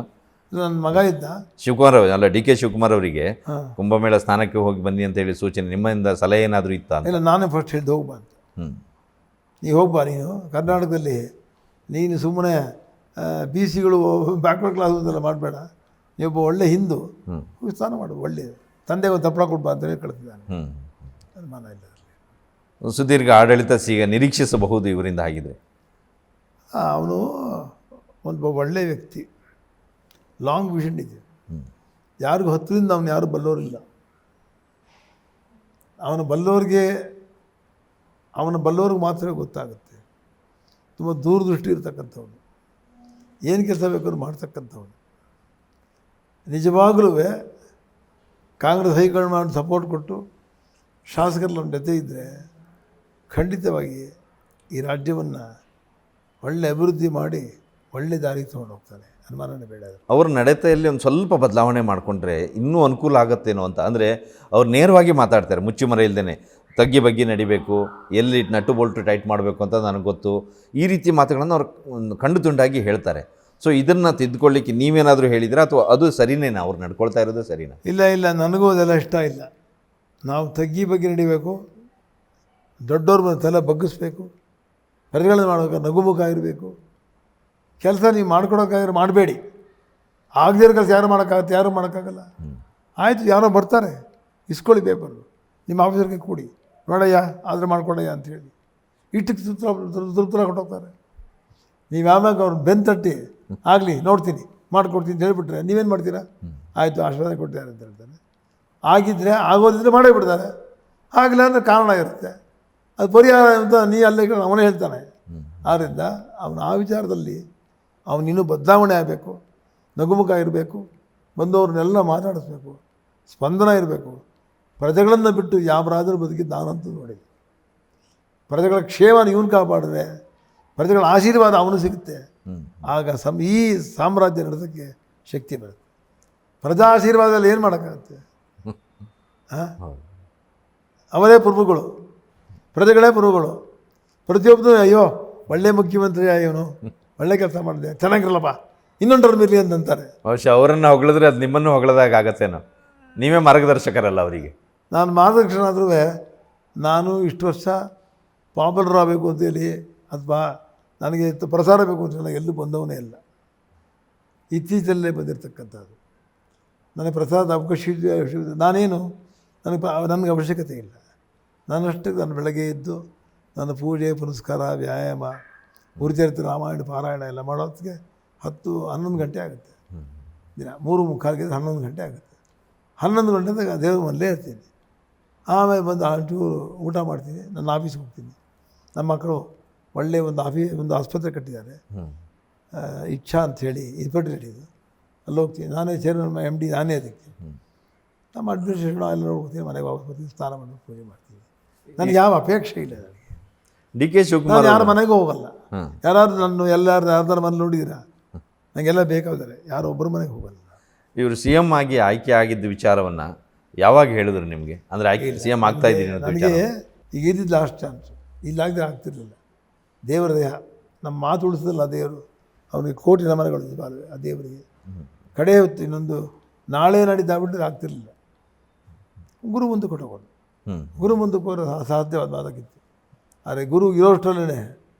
ನನ್ನ ಮಗ ಇದ್ದ ಶಿವಕುಮಾರ್ ಅಲ್ಲ, ಡಿ ಕೆ ಶಿವಕುಮಾರ್ ಅವರಿಗೆ ಕುಂಭಮೇಳ ಸ್ನಾನಕ್ಕೆ ಹೋಗಿ ಬನ್ನಿ ಅಂತ ಹೇಳಿ ಸೂಚನೆ ನಿಮ್ಮಿಂದ ಸಲಹೆ ಏನಾದರೂ ಇತ್ತ ಅಂತ? ಇಲ್ಲ, ನಾನೇ ಫಸ್ಟ್ ಹೇಳಿದ್ದು ಹೋಗ್ಬಾ ಅಂತ. ನೀವು ಹೋಗ್ಬಾ, ನೀನು ಕರ್ನಾಟಕದಲ್ಲಿ ನೀನು ಸುಮ್ಮನೆ ಬಿ ಸಿಗಳು ಬ್ಯಾಕ್ವರ್ಡ್ ಕ್ಲಾಸ್ ಅಂತೆಲ್ಲ ಮಾಡಬೇಡ, ನೀವೊಬ್ಬ ಒಳ್ಳೆ ಹಿಂದೂ, ಸ್ನಾನ ಮಾಡು, ಒಳ್ಳೆಯದು, ತಂದೆಗೆ ಒಂದು ತಪ್ಪಳ ಕೊಡ್ಬಾ ಅಂತ ಹೇಳಿ ಕಳಿಸಿದ್ದಾನೆ. ಅನುಮಾನ ಇಲ್ಲ. ಸುದೀರ್ಘ ಆಡಳಿತ ನಿರೀಕ್ಷಿಸಬಹುದು ಇವರಿಂದ ಆಗಿದ್ರೆ? ಅವನು ಒಂದು ಒಳ್ಳೆಯ ವ್ಯಕ್ತಿ, ಲಾಂಗ್ ವಿಷನ್ ಇದೆ. ಯಾರಿಗೂ ಹತ್ತಿರದಿಂದ ಅವನು ಯಾರು ಬಲ್ಲವರಿಲ್ಲ. ಅವನ ಬಲ್ಲವ್ರಿಗೆ ಮಾತ್ರ ಗೊತ್ತಾಗುತ್ತೆ. ತುಂಬ ದೂರದೃಷ್ಟಿ ಇರ್ತಕ್ಕಂಥವನು, ಏನು ಕೆಲಸ ಬೇಕಾದ್ರೂ ಮಾಡ್ತಕ್ಕಂಥವನು. ನಿಜವಾಗಲೂ ಕಾಂಗ್ರೆಸ್ ಹೈಕಮಾಂಡ್ ಮಾಡಿ ಸಪೋರ್ಟ್ ಕೊಟ್ಟು ಶಾಸಕರಲ್ಲಿ ನಮ್ಮ ಜೊತೆ ಇದ್ದರೆ ಖಂಡಿತವಾಗಿ ಈ ರಾಜ್ಯವನ್ನು ಒಳ್ಳೆ ಅಭಿವೃದ್ಧಿ ಮಾಡಿ ಒಳ್ಳೆ ದಾರಿಗೆ ತೊಗೊಂಡು ಹೋಗ್ತಾನೆ, ಅನುಮಾನನೇ ಬೇಡ. ಅವ್ರ ನಡತೆಯಲ್ಲಿ ಒಂದು ಸ್ವಲ್ಪ ಬದಲಾವಣೆ ಮಾಡಿಕೊಂಡ್ರೆ ಇನ್ನೂ ಅನುಕೂಲ ಆಗುತ್ತೇನೋ ಅಂತ. ಅಂದರೆ ಅವ್ರು ನೇರವಾಗಿ ಮಾತಾಡ್ತಾರೆ, ಮುಚ್ಚುಮರೆ ಇಲ್ಲದೇ ತಗ್ಗಿ ಬಗ್ಗಿ ನಡಿಬೇಕು, ಎಲ್ಲಿ ನಟ್ಟು ಬೋಲ್ಟು ಟೈಟ್ ಮಾಡಬೇಕು ಅಂತ ನನಗೆ ಗೊತ್ತು, ಈ ರೀತಿ ಮಾತುಗಳನ್ನು ಅವ್ರು ಕಂಡು ತುಂಡಾಗಿ ಹೇಳ್ತಾರೆ. ಸೊ ಇದನ್ನು ತಿದ್ದುಕೊಳ್ಳಿಕ್ಕೆ ನೀವೇನಾದರೂ ಹೇಳಿದ್ರೆ ಅಥವಾ ಅದು ಸರಿನೇನಾ, ಅವ್ರು ನಡ್ಕೊಳ್ತಾ ಇರೋದು ಸರಿನಾ? ಇಲ್ಲ, ನನಗೂ ಅದೆಲ್ಲ ಇಷ್ಟ ಇಲ್ಲ. ನಾವು ತಗ್ಗಿ ಬಗ್ಗೆ ನಡಿಬೇಕು, ದೊಡ್ಡವ್ರ ತಲೆ ಬಗ್ಗಿಸ್ಬೇಕು, ಪ್ರಜೆಗಳನ್ನು ಮಾಡೋಕೆ ನಗುಮುಖ ಇರಬೇಕು. ಕೆಲಸ ನೀವು ಮಾಡ್ಕೊಡೋಕ್ಕಾಗಿರೋ ಮಾಡಬೇಡಿ, ಆಗದಿರೋ ಕೆಲಸ ಯಾರು ಮಾಡೋಕ್ಕಾಗತ್ತೆ? ಯಾರೂ ಮಾಡೋಕ್ಕಾಗಲ್ಲ. ಆಯಿತು, ಯಾರೋ ಬರ್ತಾರೆ, ಇಸ್ಕೊಳ್ಳಿ ಪೇಪರು, ನಿಮ್ಮ ಆಫೀಸರ್ಗೆ ಕೂಡಿ, ನೋಡಯ್ಯ ಆದರೆ ಮಾಡ್ಕೊಡಯ್ಯ ಅಂಥೇಳಿ ಇಷ್ಟಕ್ಕೆ ತೃಪ್ತರ ಕೊಟ್ಟೋಗ್ತಾರೆ. ನೀವು ಯಾವಾಗ ಅವ್ರು ಬೆಂತಟ್ಟಿ ಆಗಲಿ ನೋಡ್ತೀನಿ ಮಾಡಿಕೊಡ್ತೀನಿ ಅಂತ ಹೇಳಿಬಿಟ್ರೆ ನೀವೇನು ಮಾಡ್ತೀರಾ? ಆಯಿತು, ಆಶೀರ್ವಾದ ಕೊಡ್ತಾರೆ ಅಂತ ಹೇಳ್ತಾನೆ. ಆಗಿದ್ದರೆ ಆಗೋದಿದ್ದರೆ ಮಾಡೇ ಬಿಡ್ತಾರೆ, ಆಗಲಿಲ್ಲ ಅಂದರೆ ಕಾರಣ ಇರುತ್ತೆ, ಅದು ಪರಿಹಾರ ಅಂತ ಅಲ್ಲೇ ಅವನೇ ಹೇಳ್ತಾನೆ. ಆದ್ದರಿಂದ ಅವನು ಆ ವಿಚಾರದಲ್ಲಿ ಅವನಿನ್ನೂ ಬದಲಾವಣೆ ಆಗಬೇಕು, ನಗುಮುಖ ಇರಬೇಕು, ಬಂದವ್ರನ್ನೆಲ್ಲ ಮಾತಾಡಿಸ್ಬೇಕು, ಸ್ಪಂದನ ಇರಬೇಕು. ಪ್ರಜೆಗಳನ್ನು ಬಿಟ್ಟು ಯಾವ ರಾಜರು ಬದುಕಿದ್ದು ನಾನಂತೂ ನೋಡಿ. ಪ್ರಜೆಗಳ ಕ್ಷೇಮನ ಇವನು ಕಾಪಾಡಿದ್ರೆ ಪ್ರಜೆಗಳ ಆಶೀರ್ವಾದ ಅವನು ಸಿಗುತ್ತೆ. ಆಗ ಈ ಸಾಮ್ರಾಜ್ಯ ನಡೆಸೋಕ್ಕೆ ಶಕ್ತಿ ಬರುತ್ತೆ. ಪ್ರಜಾ ಆಶೀರ್ವಾದದಲ್ಲಿ ಏನು ಮಾಡೋಕ್ಕಾಗುತ್ತೆ? ಅವರೇ ಪ್ರಭುಗಳು, ಪ್ರಜೆಗಳೇ ಪ್ರಭುಗಳು. ಪ್ರತಿಯೊಬ್ಬರು ಅಯ್ಯೋ ಒಳ್ಳೆ ಮುಖ್ಯಮಂತ್ರಿ ಇವನು, ಒಳ್ಳೆ ಕೆಲಸ ಮಾಡಿದೆ, ಚೆನ್ನಾಗಿರಲ್ಲಪ್ಪ, ಇನ್ನೊಂದು ಟರ್ಮ್ ಇರಲಿ ಅಂತಾರೆ. ಬಹುಶಃ ಅವರನ್ನು ಹೊಗಳಿದ್ರೆ ಅದು ನಿಮ್ಮನ್ನು ಹೊಗಳದಾಗ ಆಗತ್ತೇನೋ. ನೀವೇ ಮಾರ್ಗದರ್ಶಕರಲ್ಲ ಅವರಿಗೆ. ನಾನು ಮಾರ್ಗದರ್ಶನ ಆದರೂ ನಾನು ಇಷ್ಟು ವರ್ಷ ಪಾಪ್ಯುಲರ್ ಆಗಬೇಕು ಅಂತೇಳಿ ಅಥವಾ ನನಗೆ ಪ್ರಸಾರ ಬೇಕು ಅಂತ ನನಗೆ ಎಲ್ಲೂ ಬಂದವನೇ ಇಲ್ಲ. ಇತ್ತೀಚೆಲ್ಲೇ ಬಂದಿರತಕ್ಕಂಥದ್ದು. ನನಗೆ ಪ್ರಸಾರದ ಅವಕಾಶ ನಾನೇನು ನನಗೆ ಅವಶ್ಯಕತೆ ಇಲ್ಲ. ನನ್ನಷ್ಟಕ್ಕೆ ನಾನು ಬೆಳಗ್ಗೆ ಎದ್ದು ನನ್ನ ಪೂಜೆ ಪುನಸ್ಕಾರ ವ್ಯಾಯಾಮ ಗುರುಚರಿತ್ರ ರಾಮಾಯಣ ಪಾರಾಯಣ ಎಲ್ಲ ಮಾಡೋದಕ್ಕೆ 10-11 ಗಂಟೆ ಆಗುತ್ತೆ. ದಿನ 3:45 11 ಗಂಟೆ ಆಗುತ್ತೆ. 11 ಗಂಟೆದಾಗ ದೇವ್ರ ಮನೇಲೇ ಇರ್ತೀನಿ. ಆಮೇಲೆ ಬಂದು ಚೂರು ಊಟ ಮಾಡ್ತೀನಿ, ನನ್ನ ಆಫೀಸ್ಗೆ ಹೋಗ್ತೀನಿ. ನಮ್ಮ ಮಕ್ಕಳು ಒಳ್ಳೆಯ ಒಂದು ಆಸ್ಪತ್ರೆ ಕಟ್ಟಿದ್ದಾರೆ, ಇಚ್ಛಾ ಅಂಥೇಳಿ ಇನ್ಫರ್ಟಿಲಿಟಿ ಇದು, ಅಲ್ಲಿ ಹೋಗ್ತೀನಿ. ನಾನೇ ಚೇರ್ಮನ್ MD ನಾನೇ ಅದಕ್ಕೆ. ನಮ್ಮ ಅಡ್ಮಿನಿಸ್ಟ್ರೇಷನ್ ಎಲ್ಲ ಹೋಗ್ತೀನಿ, ಮನೆಗೆ ವಾಪಸ್ ಬರ್ತೀನಿ, ಸ್ನಾನ ಮಾಡಿ ಪೂಜೆ ಮಾಡ್ತೀನಿ. ನನಗೆ ಯಾವ ಅಪೇಕ್ಷೆ ಇಲ್ಲ. ನನಗೆ ಡಿ ಕೆ ಶಿವಕುಮಾರ್ ಯಾರ ಮನೆಗೂ ಹೋಗಲ್ಲ. ಯಾರಾದ್ರೂ ಯಾರ್ದಾರ ಮನೆ ನೋಡಿದ್ದೀರಾ? ನನಗೆಲ್ಲ ಬೇಕಾದರೆ ಯಾರೋ ಒಬ್ಬರ ಮನೆಗೆ ಹೋಗಲ್ಲ. ಇವರು CM ಆಗಿ ಆಯ್ಕೆ ಆಗಿದ್ದ ವಿಚಾರವನ್ನು ಯಾವಾಗ ಹೇಳಿದ್ರು ನಿಮಗೆ? ಅಂದರೆ ಆಯ್ಕೆ CM ಆಗ್ತಾ ಇದ್ದೀನಿ ನನಗೆ ಈಗ ಇದ್ದಿದ್ದು ಲಾಸ್ಟ್ ಚಾನ್ಸು, ಇಲ್ಲಾಗದೆ ಆಗ್ತಿರ್ಲಿಲ್ಲ. ದೇವರ ದೇಹ ನಮ್ಮ ಮಾತು ಉಳಿಸೋದಲ್ಲ ದೇವರು, ಅವನಿಗೆ ಕೋಟಿ ನಮನಗಳು ಆ ದೇವರಿಗೆ. ಕಡೆ ಹೊತ್ತು ಇನ್ನೊಂದು ನಾಳೆ ನಾಡಿದ್ದಾಗ್ಬಿಟ್ರೆ ಆಗ್ತಿರಲಿಲ್ಲ. ಗುರು ಮುಂದೆ ಕೊಟ್ಟುಕೊಂಡು ಗುರು ಮುಂದಕ್ಕೆ ಹೋದ್ರೆ ಅಸಾಧ್ಯವಾದಕ್ಕಿತ್ತು. ಆದರೆ ಗುರು ಇರೋಷ್ಟರಲ್ಲೇ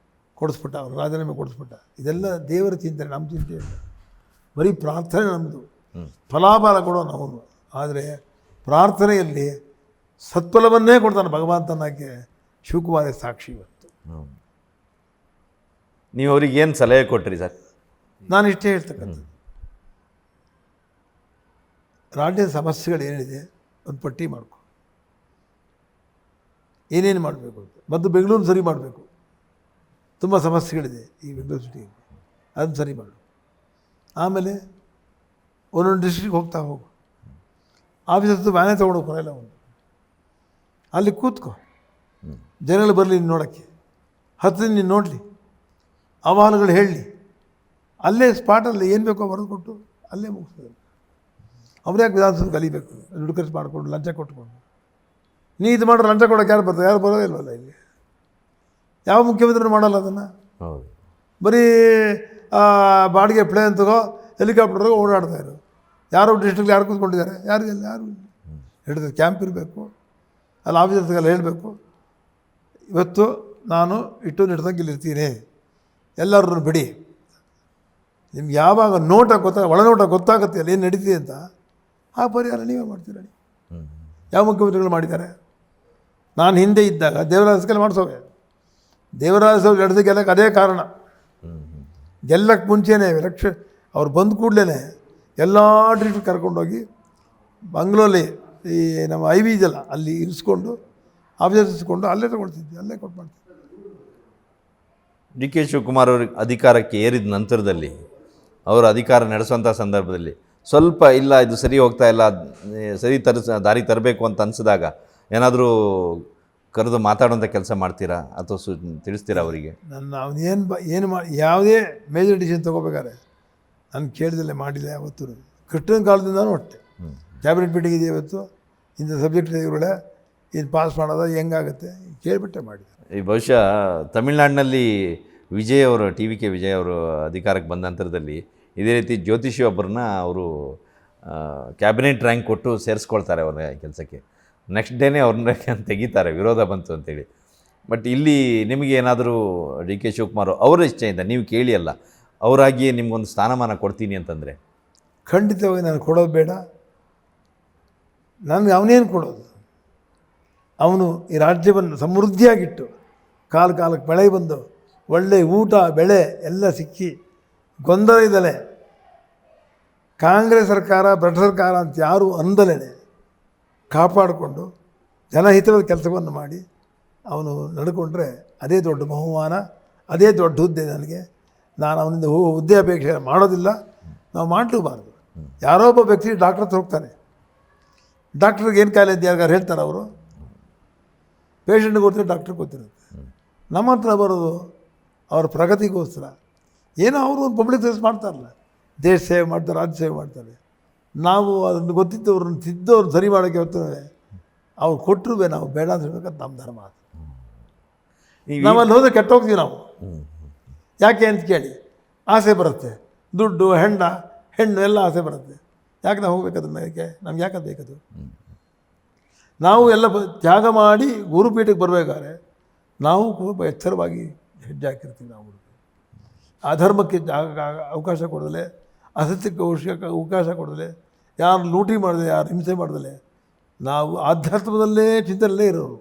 ಕೊಡಿಸ್ಬಿಟ್ಟ, ಅವರು ರಾಜೀನಾಮೆ ಕೊಡಿಸ್ಬಿಟ್ಟ. ಇದೆಲ್ಲ ದೇವರ ಚಿಂತನೆ, ನಮ್ಮ ಚಿಂತೆ ಇಲ್ಲ. ಬರೀ ಪ್ರಾರ್ಥನೆ ನಮ್ಮದು, ಫಲಾಫಲ ಕೊಡೋನು ಅವನು. ಆದರೆ ಪ್ರಾರ್ಥನೆಯಲ್ಲಿ ಸತ್ಫಲವನ್ನೇ ಕೊಡ್ತಾನೆ ಭಗವಂತನಕ್ಕೆ. ಶಿವಕುಮಾರೇ ಸಾಕ್ಷಿ ಇವತ್ತು. ನೀವು ಅವ್ರಿಗೆ ಏನು ಸಲಹೆ ಕೊಟ್ರಿ ಸರ್? ನಾನು ಇಷ್ಟೇ ಹೇಳ್ತಕ್ಕಂಥದ್ದು, ರಾಜ್ಯದ ಸಮಸ್ಯೆಗಳೇನಿದೆ ಒಂದು ಪಟ್ಟಿ ಮಾಡ್ಕೊ, ಏನೇನು ಮಾಡಬೇಕು ಅಂತ. ಮತ್ತು ಬೆಂಗಳೂರು ಸರಿ ಮಾಡಬೇಕು, ತುಂಬ ಸಮಸ್ಯೆಗಳಿದೆ ಈ ಬೆಂಗಳೂರು ಸಿಟಿಯಲ್ಲಿ, ಅದನ್ನು ಸರಿ ಮಾಡು. ಆಮೇಲೆ ಒಂದೊಂದು ಡಿಸ್ಟ್ರಿಕ್ಗೆ ಹೋಗ್ತಾ ಹೋಗು, ಆಫೀಸದ್ದು ವ್ಯಾನೇ ತೊಗೊಂಡು ಹೋಗೋಲ್ಲ, ಒಂದು ಅಲ್ಲಿ ಕೂತ್ಕೊ, ಜನಗಳು ಬರಲಿ ನೀನು ನೋಡೋಕ್ಕೆ, ಹತ್ತಿರ ನೀನು ನೋಡಲಿ, ಅಹವಾಲುಗಳು ಹೇಳಲಿ, ಅಲ್ಲೇ ಸ್ಪಾಟಲ್ಲಿ ಏನು ಬೇಕೋ ಬರೆದು ಕೊಟ್ಟು ಅಲ್ಲೇ ಮುಗಿಸ್ತಾರೆ. ಅವ್ರು ಯಾಕೆ ವಿಧಾನಸಭೆ ಕಲಿಬೇಕು ದುಡ್ಡು ಖರ್ಚು ಮಾಡಿಕೊಂಡು ಲಂಚ ಕೊಟ್ಕೊಂಡು? ನೀ ಇದು ಮಾಡ್ರೆ ಲಂಚ ಕೊಡೋಕೆ ಯಾರು ಬರ್ತಾರೆ? ಯಾರು ಬರೋದೇ ಇಲ್ವಲ್ಲ ಇಲ್ಲಿ. ಯಾವ ಮುಖ್ಯಮಂತ್ರಿನೂ ಮಾಡಲ್ಲ ಅದನ್ನು. ಹೌದು. ಬರೀ ಬಾಡಿಗೆ ಪ್ಲೇನ್ ತಗೋ ಹೆಲಿಕಾಪ್ಟರ್ ಓಡಾಡ್ತಾಯಿರು. ಯಾರು ಡಿಸ್ಟ್ರಿಕ್ಟ್ ಯಾರು ಕೂತ್ಕೊಂಡಿದ್ದಾರೆ? ಯಾರು ಇಲ್ಲ, ಯಾರು ಇಲ್ಲ. ಹಿಡಿದ್ರೆ ಕ್ಯಾಂಪ್ ಇರಬೇಕು, ಅಲ್ಲಿ ಆಫೀಸರ್ಸ್ಗೆಲ್ಲ ಹೇಳಬೇಕು, ಇವತ್ತು ನಾನು ಇಟ್ಟು ಹಿಡ್ದಂಗೆ ಇಲ್ಲಿರ್ತೀನಿ, ಎಲ್ಲರೂ ಬಿಡಿ. ನಿಮ್ಗೆ ಯಾವಾಗ ನೋಟ ಒಳನೋಟ ಗೊತ್ತಾಗುತ್ತೆ ಅಲ್ಲಿ ಏನು ನಡೀತಿದೆ ಅಂತ, ಆ ಪರಿಹಾರ ನೀವೇ ಮಾಡ್ತೀರ. ಯಾವ ಮುಖ್ಯಮಂತ್ರಿಗಳು ಮಾಡಿದ್ದಾರೆ? ನಾನು ಹಿಂದೆ ಇದ್ದಾಗ ದೇವರಾಜ ಮಾಡಿಸೋವೆ. ದೇವರಾಜ ನಡೆದು ಗೆಲ್ಲಕ್ಕೆ ಅದೇ ಕಾರಣ. ಗೆಲ್ಲಕ್ಕೆ ಮುಂಚೆನೇ ಅವ್ರು ಬಂದ ಕೂಡಲೇ ಎಲ್ಲ ಡಿಸ್ಟ್ರಿಕ್ಟ್ ಕರ್ಕೊಂಡೋಗಿ ಬಂಗ್ಲೋಲಿ ಈ ನಮ್ಮ IV ಇದೆಲ್ಲ ಅಲ್ಲಿ ಇರಿಸ್ಕೊಂಡು ಆಫೀಸರ್ ಇರಿಸ್ಕೊಂಡು ಅಲ್ಲೇ ತಗೊಳ್ತಿದ್ವಿ, ಅಲ್ಲೇ ಕೊಟ್ಟು ಮಾಡ್ತಿದ್ವಿ. ಡಿ ಕೆ ಶಿವಕುಮಾರ್ ಅವ್ರಿಗೆ ಅಧಿಕಾರಕ್ಕೆ ಏರಿದ ನಂತರದಲ್ಲಿ ಅವರು ಅಧಿಕಾರ ನಡೆಸುವಂಥ ಸಂದರ್ಭದಲ್ಲಿ ಸ್ವಲ್ಪ ಇಲ್ಲ ಇದು ಸರಿ ಹೋಗ್ತಾ ಇಲ್ಲ, ಸರಿ ದಾರಿ ತರಬೇಕು ಅಂತ ಅನಿಸಿದಾಗ ಏನಾದರೂ ಕರೆದು ಮಾತಾಡುವಂಥ ಕೆಲಸ ಮಾಡ್ತೀರಾ ಅಥವಾ ತಿಳಿಸ್ತೀರಾ ಅವರಿಗೆ? ಏನು ಮಾಡಿ ಯಾವುದೇ ಮೇಜರ್ ಡಿಸಿಷನ್ ತೊಗೋಬೇಕಾದ್ರೆ ನಾನು ಕೇಳಿದಲ್ಲೇ ಮಾಡಿಲ್ಲ ಯಾವತ್ತೂ. ಕೃಷ್ಣನ ಕಾಲದಿಂದನೂ ಒಟ್ಟೆ ಕ್ಯಾಬಿನೆಟ್ ಮೀಟಿಂಗ್ ಇದೆ ಇವತ್ತು, ಇಂಥ ಸಬ್ಜೆಕ್ಟ್ ಇವುಗಳೇ ಇದು ಪಾಸ್ ಮಾಡೋದ ಹೆಂಗಾಗುತ್ತೆ ಕೇಳಿಬಿಟ್ಟೆ ಮಾಡಿದೆ. ಈ ಬಹುಶಃ ತಮಿಳ್ನಾಡಿನಲ್ಲಿ ವಿಜಯ್ ಅವರು TVK ವಿಜಯ್ ಅವರು ಅಧಿಕಾರಕ್ಕೆ ಬಂದ ನಂತರದಲ್ಲಿ ಇದೇ ರೀತಿ ಜ್ಯೋತಿಷಿ ಒಬ್ಬರನ್ನ ಅವರು ಕ್ಯಾಬಿನೆಟ್ ರ್ಯಾಂಕ್ ಕೊಟ್ಟು ಸೇರಿಸ್ಕೊಳ್ತಾರೆ ಅವ್ರ ಕೆಲಸಕ್ಕೆ. ನೆಕ್ಸ್ಟ್ ಡೇನೇ ಅವ್ರನ್ನ ತೆಗಿತಾರೆ ವಿರೋಧ ಬಂತು ಅಂತೇಳಿ. ಬಟ್ ಇಲ್ಲಿ ನಿಮಗೆ ಏನಾದರೂ ಡಿ ಕೆ ಶಿವಕುಮಾರ್ ಅವರ ಇಚ್ಛೆಯಿಂದ ನೀವು ಕೇಳಿ ಅಲ್ಲ, ಅವರಾಗಿಯೇ ನಿಮ್ಗೊಂದು ಸ್ಥಾನಮಾನ ಕೊಡ್ತೀನಿ ಅಂತಂದರೆ? ಖಂಡಿತವಾಗಿ ನಾನು ಕೊಡೋದು ಬೇಡ. ನನಗೆ ಅವನೇನು ಕೊಡೋದು? ಅವನು ಈ ರಾಜ್ಯವನ್ನು ಸಮೃದ್ಧಿಯಾಗಿಟ್ಟು ಕಾಲಕ್ಕೆ ಬೆಳೆ ಬಂದು ಒಳ್ಳೆಯ ಊಟ ಬೆಳೆ ಎಲ್ಲ ಸಿಕ್ಕಿ ಗೊಂದಲ ಇದ್ದಲೆ ಕಾಂಗ್ರೆಸ್ ಸರ್ಕಾರ ಭ್ರಷ್ಟ ಸರ್ಕಾರ ಅಂತ ಯಾರು ಅಂದಲೇ ಕಾಪಾಡಿಕೊಂಡು ಜನಹಿತವಾದ ಕೆಲಸವನ್ನು ಮಾಡಿ ಅವನು ನಡ್ಕೊಂಡ್ರೆ ಅದೇ ದೊಡ್ಡ ಬಹುಮಾನ, ಅದೇ ದೊಡ್ಡ ಹುದ್ದೆ ನನಗೆ. ನಾನು ಅವನಿಂದ ಹುದ್ದೆ ಅಪೇಕ್ಷೆ ಮಾಡೋದಿಲ್ಲ, ನಾವು ಮಾಡಲೂಬಾರ್ದು. ಯಾರೋ ಒಬ್ಬ ವ್ಯಕ್ತಿ ಡಾಕ್ಟ್ರ್ ಹತ್ರ ಹೋಗ್ತಾನೆ, ಡಾಕ್ಟ್ರಿಗೆ ಏನು ಕಾಯಿಲೆ ಇದ್ದು ಯಾರಿಗಾರು ಹೇಳ್ತಾರೆ ಅವರು? ಪೇಷಂಟ್ಗೆ ಗೊತ್ತಿರೋ ಡಾಕ್ಟ್ರಿಗೆ ಗೊತ್ತಿರುತ್ತೆ. ನಮ್ಮ ಹತ್ರ ಬರೋದು ಅವ್ರ ಪ್ರಗತಿಗೋಸ್ಕರ. ಏನೋ ಅವರು ಒಂದು ಪಬ್ಲಿಕ್ ಸರ್ವಿಸ್ ಮಾಡ್ತಾರಲ್ಲ, ದೇಶ ಸೇವೆ ಮಾಡ್ತಾರೆ, ರಾಜ್ಯ ಸೇವೆ ಮಾಡ್ತಾರೆ. ನಾವು ಅದನ್ನು ಗೊತ್ತಿದ್ದವ್ರನ್ನ ತಿದ್ದವ್ರು ಸರಿ ಮಾಡೋಕ್ಕೆ ಹೋಗ್ತೇವೆ. ಅವ್ರು ಕೊಟ್ಟರು ನಾವು ಬೇಡ ಅಂತ ಹೇಳ್ಬೇಕಂತ ನಮ್ಮ ಧರ್ಮ. ನಾವಲ್ಲಿ ಹೋದರೆ ಕೆಟ್ಟೋಗ್ತೀವಿ ನಾವು. ಯಾಕೆ ಅಂತ ಕೇಳಿ ಆಸೆ ಬರುತ್ತೆ, ದುಡ್ಡು ಹೆಣ್ಣು ಎಲ್ಲ ಆಸೆ ಬರುತ್ತೆ. ಯಾಕೆ ನಾವು ಹೋಗ್ಬೇಕದನ್ನು? ಯಾಕೆ ನಮ್ಗೆ ಯಾಕೆ ಬೇಕದು? ನಾವು ಎಲ್ಲ ತ್ಯಾಗ ಮಾಡಿ ಗುರುಪೀಠಕ್ಕೆ ಬರಬೇಕಾದ್ರೆ ನಾವು ಎಚ್ಚರವಾಗಿ ಹೆಜ್ಜೆ ಹಾಕಿರ್ತೀವಿ. ನಾವು ಅಧರ್ಮಕ್ಕೆ ಅವಕಾಶ ಕೊಡದಲೆ, ಅಸತ್ಯಕ್ಕೆ ಅವಕಾಶ ಕೊಡದಲೆ, ಯಾರು ಲೂಟಿ ಮಾಡಿದೆ, ಯಾರು ಹಿಂಸೆ ಮಾಡಿದಲೆ, ನಾವು ಆಧ್ಯಾತ್ಮದಲ್ಲೇ ಚಿಂತನೆಯಲ್ಲೇ ಇರೋರು.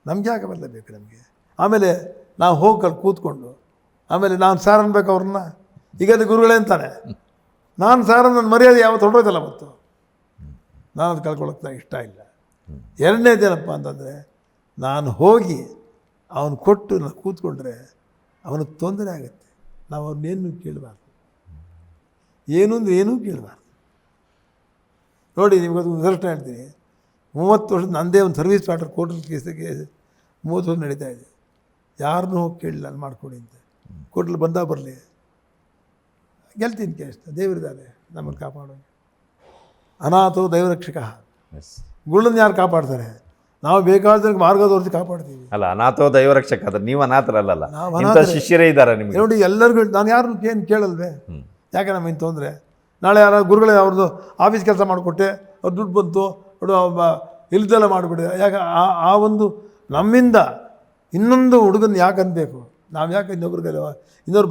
ನಮ್ಗೆ ಯಾಕೆ ಅವೆಲ್ಲ ಬೇಕು ನಮಗೆ? ಆಮೇಲೆ ನಾವು ಹೋಗಿ ಕೂತ್ಕೊಂಡು ಆಮೇಲೆ ನಾನು ಸಾರ್ ಅನ್ಬೇಕು ಅವ್ರನ್ನ. ಈಗ ಅದು ಗುರುಗಳೇ ಅಂತಾನೆ, ನಾನು ಸಾರ್ ನನ್ನ ಮರ್ಯಾದೆ ಯಾವತ್ತು ಹೊರಟೋಯ್ತಲ್ಲ. ಮತ್ತು ನಾನು ಅದು ಕಳ್ಕೊಳ್ಳೋಕೆ ನಂಗೆ ಇಷ್ಟ ಇಲ್ಲ. ಎರಡನೇದೇನಪ್ಪ ಅಂತಂದರೆ, ನಾನು ಹೋಗಿ ಅವನು ಕೊಟ್ಟು ನಾನು ಕೂತ್ಕೊಂಡ್ರೆ ಅವನಿಗೆ ತೊಂದರೆ ಆಗುತ್ತೆ. ನಾವು ಅವ್ರನ್ನೇನು ಕೇಳಬಾರ್ದು, ಏನು ಅಂದರೆ ಏನೂ ಕೇಳಬಾರ್ದು. ನೋಡಿ, ನಿಮಗೊಂದು ಉದಾಹರಣೆ ಹೇಳ್ತೀನಿ. 30 ವರ್ಷದ ನನ್ನದೇ ಒಂದು ಸರ್ವಿಸ್ ಮ್ಯಾಟರ್ ಕೋರ್ಟಲ್ಲಿ ಕೇಸಿಗೆ 30 ವರ್ಷ ನಡೀತಾ ಇದೆ. ಯಾರನ್ನೂ ಹೋಗಿ ಕೇಳಿಲ್ಲ ನಾನು ಮಾಡಿಕೊಡಿ ಅಂತ. ಕೋರ್ಟಲ್ಲಿ ಬರಲಿ, ಗೆಲ್ತೀನಿ ಕೇಸ್. ದೇವರಿದ್ದಾರೆ ನಮ್ಮನ್ನು ಕಾಪಾಡೋದು. ಅನಾಥೋ ದೈವರಕ್ಷಕ. ಗುಳ್ಳನ್ನು ಯಾರು ಕಾಪಾಡ್ತಾರೆ? ನಾವು ಬೇಕಾದ್ರೆ ಮಾರ್ಗ ತೋರಿಸಿ ಕಾಪಾಡ್ತೀವಿ. ಅಲ್ಲ, ಅನಾಥೋ ದೈವರಕ್ಷಕ ಅಂದ್ರೆ ನೀವು ಅನಾಥರಲ್ಲ, ಇಂಥ ಶಿಷ್ಯರೇ ಇದ್ದಾರೆ ನಿಮಗೆ. ನೋಡಿ, ಎಲ್ಲರಿಗೂ ನಾನು ಯಾರನ್ನು ಏನು ಕೇಳಲ್ವೇ? ಯಾಕೆ ನಮ್ಮ ಇನ್ನು ತೊಂದರೆ? ನಾಳೆ ಯಾರು ಗುರುಗಳೇ ಅವ್ರದ್ದು ಆಫೀಸ್ ಕೆಲಸ ಮಾಡಿಕೊಟ್ಟೆ, ಅವ್ರು ದುಡ್ಡು ಬಂತು, ಇಲ್ದೆಲ್ಲ ಮಾಡಿಬಿಟ್ಟಿದೆ. ಯಾಕೆ ಆ ಒಂದು ನಮ್ಮಿಂದ ಇನ್ನೊಂದು ಹುಡುಗನ ಯಾಕೆ ಅನ್ಬೇಕು? ನಾವು ಯಾಕೆ ಇನ್ನೊಬ್ಬರ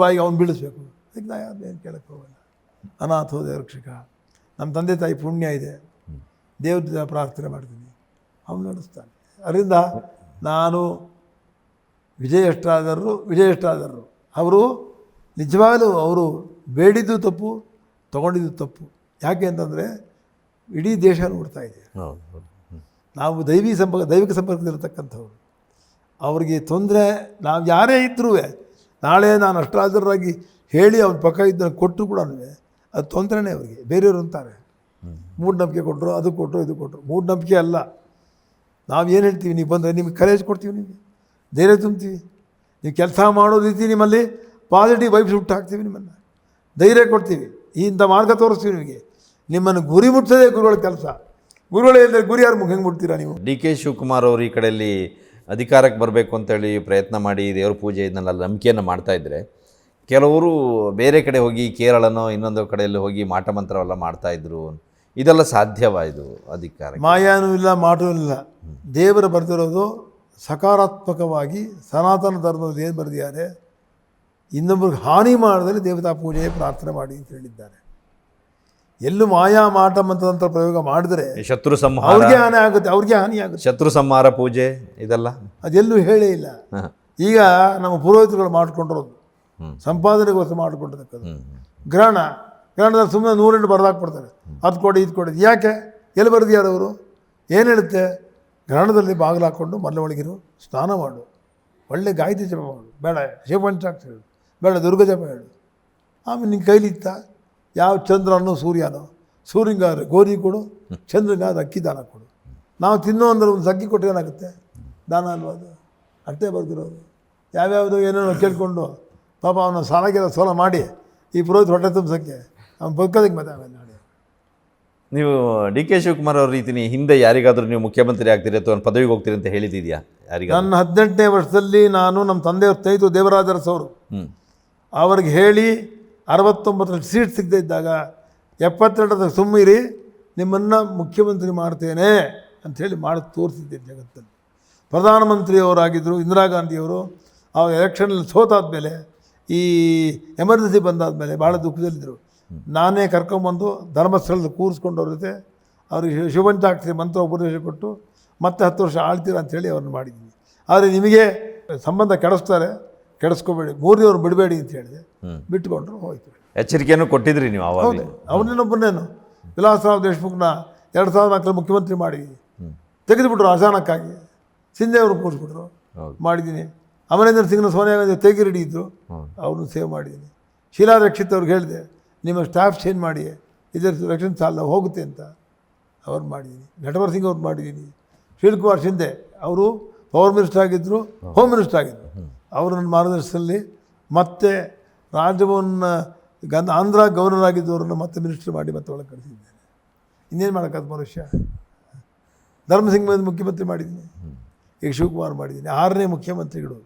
ಬಾಯಿಗೆ ಅವ್ನು ಬೀಳಿಸ್ಬೇಕು? ಅದಕ್ಕೆ ನಾ ಯಾರು ಏನು ಕೇಳಕ್ಕೆ ಹೋಗಲ್ಲ. ಅನಾಥೋ ದೇವರಕ್ಷಕ. ನಮ್ಮ ತಂದೆ ತಾಯಿ ಪುಣ್ಯ ಇದೆ, ದೇವ್ರ ಪ್ರಾರ್ಥನೆ ಮಾಡ್ತೀನಿ, ಅವನು ನಡೆಸ್ತಾನೆ. ಅದರಿಂದ ನಾನು ವಿಜಯಷ್ಟಾದರು ಅವರು ನಿಜವಾಗಲೂ ಅವರು ಬೇಡಿದ್ದು ತಪ್ಪು, ತೊಗೊಂಡಿದ್ದು ತಪ್ಪು. ಯಾಕೆ ಅಂತಂದರೆ ಇಡೀ ದೇಶ ನೋಡ್ತಾ ಇದೆ. ನಾವು ದೈವಿಕ ಸಂಪರ್ಕದಲ್ಲಿರ್ತಕ್ಕಂಥವ್ರು. ಅವ್ರಿಗೆ ತೊಂದರೆ ನಾವು ಯಾರೇ ಇದ್ದರೂ ನಾಳೆ ನಾನು ಅಷ್ಟಾದರಾಗಿ ಹೇಳಿ ಅವ್ನ ಪಕ್ಕ ಇದ್ದನ್ನು ಕೊಟ್ಟು ಕೂಡ ಅದು ತೊಂದರೆನೇ ಅವರಿಗೆ. ಬೇರೆಯವರು ಅಂತಾರೆ ಮೂಢನಂಬಿಕೆ ಕೊಟ್ಟರು, ಅದು ಕೊಟ್ಟರು, ಇದು ಕೊಟ್ಟರು. ಮೂಢನಂಬಿಕೆ ಅಲ್ಲ. ನಾವು ಏನು ಹೇಳ್ತೀವಿ, ನೀವು ಬಂದರೆ ನಿಮಗೆ ಕರೇಜ್ ಕೊಡ್ತೀವಿ, ನಿಮಗೆ ಧೈರ್ಯ ತುಂಬ್ತೀವಿ. ನೀವು ಕೆಲಸ ಮಾಡೋ ರೀತಿ ನಿಮ್ಮಲ್ಲಿ ಪಾಸಿಟಿವ್ ವೈಬ್ಸ್ ಹುಟ್ಟು ಹಾಕ್ತೀವಿ ನಿಮ್ಮನ್ನು. ಧೈರ್ಯ ಕೊಡ್ತೀವಿ, ಇಂಥ ಮಾರ್ಗ ತೋರಿಸ್ತೀವಿ ನಿಮಗೆ. ನಿಮ್ಮನ್ನು ಗುರಿ ಮುಟ್ಟೋದೇ ಗುರುಗಳ ಕೆಲಸ. ಗುರುಗಳೇ ಇಲ್ಲದೆ ಗುರಿ ಯಾರು ಹೆಂಗೆ ಮುಟ್ತೀರಾ ನೀವು? ಡಿ ಕೆ ಶಿವಕುಮಾರ್ ಅವರು ಈ ಕಡೆಯಲ್ಲಿ ಅಧಿಕಾರಕ್ಕೆ ಬರಬೇಕು ಅಂತೇಳಿ ಪ್ರಯತ್ನ ಮಾಡಿ ದೇವ್ರ ಪೂಜೆ ಇದನ್ನೆಲ್ಲ ನಂಬಿಕೆಯನ್ನು ಮಾಡ್ತಾಯಿದ್ರೆ, ಕೆಲವರು ಬೇರೆ ಕಡೆ ಹೋಗಿ ಕೇರಳನೋ ಇನ್ನೊಂದು ಕಡೆಯಲ್ಲಿ ಹೋಗಿ ಮಾಟ ಮಂತ್ರವೆಲ್ಲ ಮಾಡ್ತಾಯಿದ್ರು. ಇದೆಲ್ಲ ಸಾಧ್ಯವಾ ಇದು ಅಧಿಕಾರ? ಮಾಯಾನೂ ಇಲ್ಲ, ಮಾಟೂ ಇಲ್ಲ. ದೇವರು ಬರೆದಿರೋದು ಸಕಾರಾತ್ಮಕವಾಗಿ ಸನಾತನ ಧರ್ಮದಲ್ಲಿ ಏನು ಬರೆದಿದ್ದಾರೆ, ಇನ್ನೊಬ್ಬರಿಗೆ ಹಾನಿ ಮಾಡದಲ್ಲಿ ದೇವತಾ ಪೂಜೆ ಪ್ರಾರ್ಥನೆ ಮಾಡಿ ಅಂತ ಹೇಳಿದ್ದಾರೆ. ಎಲ್ಲೂ ಮಾಯಾ ಮಾಟ ಮಂತ್ರ ಪ್ರಯೋಗ ಮಾಡಿದ್ರೆ ಶತ್ರು ಸಂಹಾರ, ಅವ್ರಿಗೆ ಹಾನಿ ಆಗುತ್ತೆ, ಅವ್ರಿಗೆ ಹಾನಿ ಆಗುತ್ತೆ. ಶತ್ರು ಸಂಹಾರ ಪೂಜೆ ಇದೆಲ್ಲ ಅದೆಲ್ಲೂ ಹೇಳೇ ಇಲ್ಲ. ಈಗ ನಮ್ಮ ಪುರೋಹಿತರುಗಳು ಮಾಡಿಕೊಂಡಿರೋದು ಸಂಪಾದನೆಗೋಸ್ಕರ ಮಾಡಿಕೊಂಡಿರ್ತಕ್ಕದ್ದು. ಗ್ರಹಣದಲ್ಲಿ ಸುಮ್ಮನೆ 108 ಬರೆದಾಕ್ಬಿಡ್ತಾರೆ, ಅದು ಕೊಡಿ ಇದು ಕೊಡಿ. ಯಾಕೆ? ಎಲ್ಲಿ ಬರೆದಿದ್ದಾರೆ ಅವರು? ಏನು ಹೇಳುತ್ತೆ? ಗ್ರಹಣದಲ್ಲಿ ಬಾಗಿಲು ಹಾಕ್ಕೊಂಡು ಮಲ್ಲ ಒಳಗಿರು, ಸ್ನಾನ ಮಾಡು, ಒಳ್ಳೆ ಗಾಯತ್ರಿ ಜಪ ಮಾಡು, ಬೇಡ ಶಿವಪಂಚಾಕ್ಷರಿ ಹೇಳು, ಬೇಡ ದುರ್ಗ ಜಪ ಹೇಳು. ಆಮೇಲೆ ನಿನ್ನ ಕೈಲಿತ್ತ ಯಾವ ಚಂದ್ರನೋ ಸೂರ್ಯನೋ, ಸೂರ್ಯಂಗಾದ್ರೆ ಗೋಧಿ ಕೊಡು, ಚಂದ್ರನಿಗಾದ್ರೆ ಅಕ್ಕಿ ದಾನ ಕೊಡು. ನಾವು ತಿನ್ನೋ ಅಂದ್ರೆ ಒಂದು ಅಕ್ಕಿ ಕೊಟ್ಟರೆ ಏನಾಗುತ್ತೆ? ದಾನ ಅಲ್ವಾ ಅದು? ಅಷ್ಟೇ ಬರ್ದಿರೋದು. ಯಾವ್ಯಾವುದೋ ಏನೇನೋ ಕೇಳ್ಕೊಂಡು ಪಾಪ ಅವನ ಸಾಲಾಗೆಲ್ಲ ಸೋಲ ಮಾಡಿ ಈ ಪುರೋಹಿತ ಹೊಟ್ಟೆ ತುಂಬಿಸೋಕ್ಕೆ ಅವ್ನು ಬದುಕೋದಕ್ಕೆ ಮತ್ತೆ ಆಮೇಲೆ ನೋಡಿ. ನೀವು ಡಿ ಕೆ ಶಿವಕುಮಾರ್ ಅವ್ರ ರೀತಿನಿ ಹಿಂದೆ ಯಾರಿಗಾದರೂ ನೀವು ಮುಖ್ಯಮಂತ್ರಿ ಆಗ್ತೀರಿ ಅಥವಾ ಒಂದು ಪದವಿಗೆ ಹೋಗ್ತೀರಿ ಅಂತ ಹೇಳಿದ್ಯಾ ಯಾರಿಗಾದ್ರು? ನನ್ನ 18ನೇ ವರ್ಷದಲ್ಲಿ ನಾನು ನಮ್ಮ ತಂದೆಯವ್ರ ಸ್ನೇಹಿತರು ದೇವರಾಜ ಅರಸು ಅವರು ಅವ್ರಿಗೆ ಹೇಳಿ 69 ಸೀಟ್ ಸಿಗದೇ ಇದ್ದಾಗ 72 ಸುಮ್ಮಿರಿ, ನಿಮ್ಮನ್ನು ಮುಖ್ಯಮಂತ್ರಿ ಮಾಡ್ತೇನೆ ಅಂಥೇಳಿ ಮಾಡಿ ತೋರಿಸಿದ್ದೇನೆ ಜಗತ್ತಲ್ಲಿ. ಪ್ರಧಾನಮಂತ್ರಿಯವರಾಗಿದ್ದರು ಇಂದಿರಾ ಗಾಂಧಿಯವರು. ಅವ್ರು ಎಲೆಕ್ಷನಲ್ಲಿ ಸೋತಾದ್ಮೇಲೆ, ಈ ಎಮರ್ಜೆನ್ಸಿ ಬಂದಾದಮೇಲೆ ಭಾಳ ದುಃಖದಲ್ಲಿದ್ದರು. ನಾನೇ ಕರ್ಕೊಂಬಂದು ಧರ್ಮಸ್ಥಳದಲ್ಲಿ ಕೂರಿಸ್ಕೊಂಡವ್ರ ಜೊತೆ ಅವ್ರಿಗೆ ಶಿವಪಂಚಾಕ್ಷರಿ ಮಂತ್ರ ಉಪದೇಶ ಕೊಟ್ಟು ಮತ್ತೆ 10 ವರ್ಷ ಆಳ್ತೀರ ಅಂಥೇಳಿ ಅವ್ರನ್ನ ಮಾಡಿದ್ದೀನಿ. ಆದರೆ ನಿಮಗೆ ಸಂಬಂಧ ಕೆಡಿಸ್ತಾರೆ, ಕೆಡಿಸ್ಕೋಬೇಡಿ, 3 ಬಿಡಬೇಡಿ ಅಂತ ಹೇಳಿದೆ. ಬಿಟ್ಟುಕೊಂಡ್ರು, ಹೋಯ್ತು. ಎಚ್ಚರಿಕೆಯನ್ನು ಕೊಟ್ಟಿದ್ರಿ ನೀವು ಅವಾಗ? ಅವನೇನೊಬ್ಬನೇನು ವಿಲಾಸರಾವ್ ದೇಶಮುಖ್ನ 2004 ಮುಖ್ಯಮಂತ್ರಿ ಮಾಡಿ ತೆಗೆದುಬಿಟ್ರು ಅಚಾನಕ್ಕಾಗಿ. ಸಿಂಧೆ ಅವರು ಕೂರಿಸ್ಬಿಟ್ರು, ಮಾಡಿದ್ದೀನಿ. ಅಮರೇಂದ್ರ ಸಿಂಗ್ನ ಸೋನಿಯಾ ಗಾಂಧಿ ತೆಗಿ ರೆಡಿ ಇದ್ದರು, ಅವ್ರನ್ನ ಸೇವ್ ಮಾಡಿದ್ದೀನಿ. ಶೀಲಾ ರಕ್ಷಿತ್ ಅವ್ರಿಗೆ ಹೇಳಿದೆ, ನಿಮ್ಮ ಸ್ಟಾಫ್ ಚೇಂಜ್ ಮಾಡಿ, ಇದರ ರಕ್ಷಣೆ ಸಾಲ ಹೋಗುತ್ತೆ ಅಂತ. ಅವ್ರು ಮಾಡಿದ್ದೀನಿ. ನಟವರ್ ಸಿಂಗ್ ಅವ್ರು ಮಾಡಿದ್ದೀನಿ. ಶಿವಕುಮಾರ್ ಶಿಂದೆ ಅವರು ಪವರ್ ಮಿನಿಸ್ಟರ್ ಆಗಿದ್ದರು, ಹೋಮ್ ಮಿನಿಸ್ಟರ್ ಆಗಿದ್ದರು. ಅವರು ನನ್ನ ಮಾರ್ಗದರ್ಶನದಲ್ಲಿ ಮತ್ತೆ ರಾಜಭವನ್ ಆಂಧ್ರ ಗವರ್ನರ್ ಆಗಿದ್ದವರನ್ನು ಮತ್ತೆ ಮಿನಿಸ್ಟರ್ ಮಾಡಿ ಮತ್ತೆ ಒಳಗೆ ಕಳಿಸಿದ್ದೇನೆ. ಇನ್ನೇನು ಮಾಡೋಕ್ಕಾದ ಮನುಷ್ಯ? ಧರ್ಮಸಿಂಗ್ ಮೇಲೆ ಮುಖ್ಯಮಂತ್ರಿ ಮಾಡಿದ್ದೀನಿ, ಈಗ ಶಿವಕುಮಾರ್ ಮಾಡಿದ್ದೀನಿ. 6ನೇ ಮುಖ್ಯಮಂತ್ರಿಗಳು.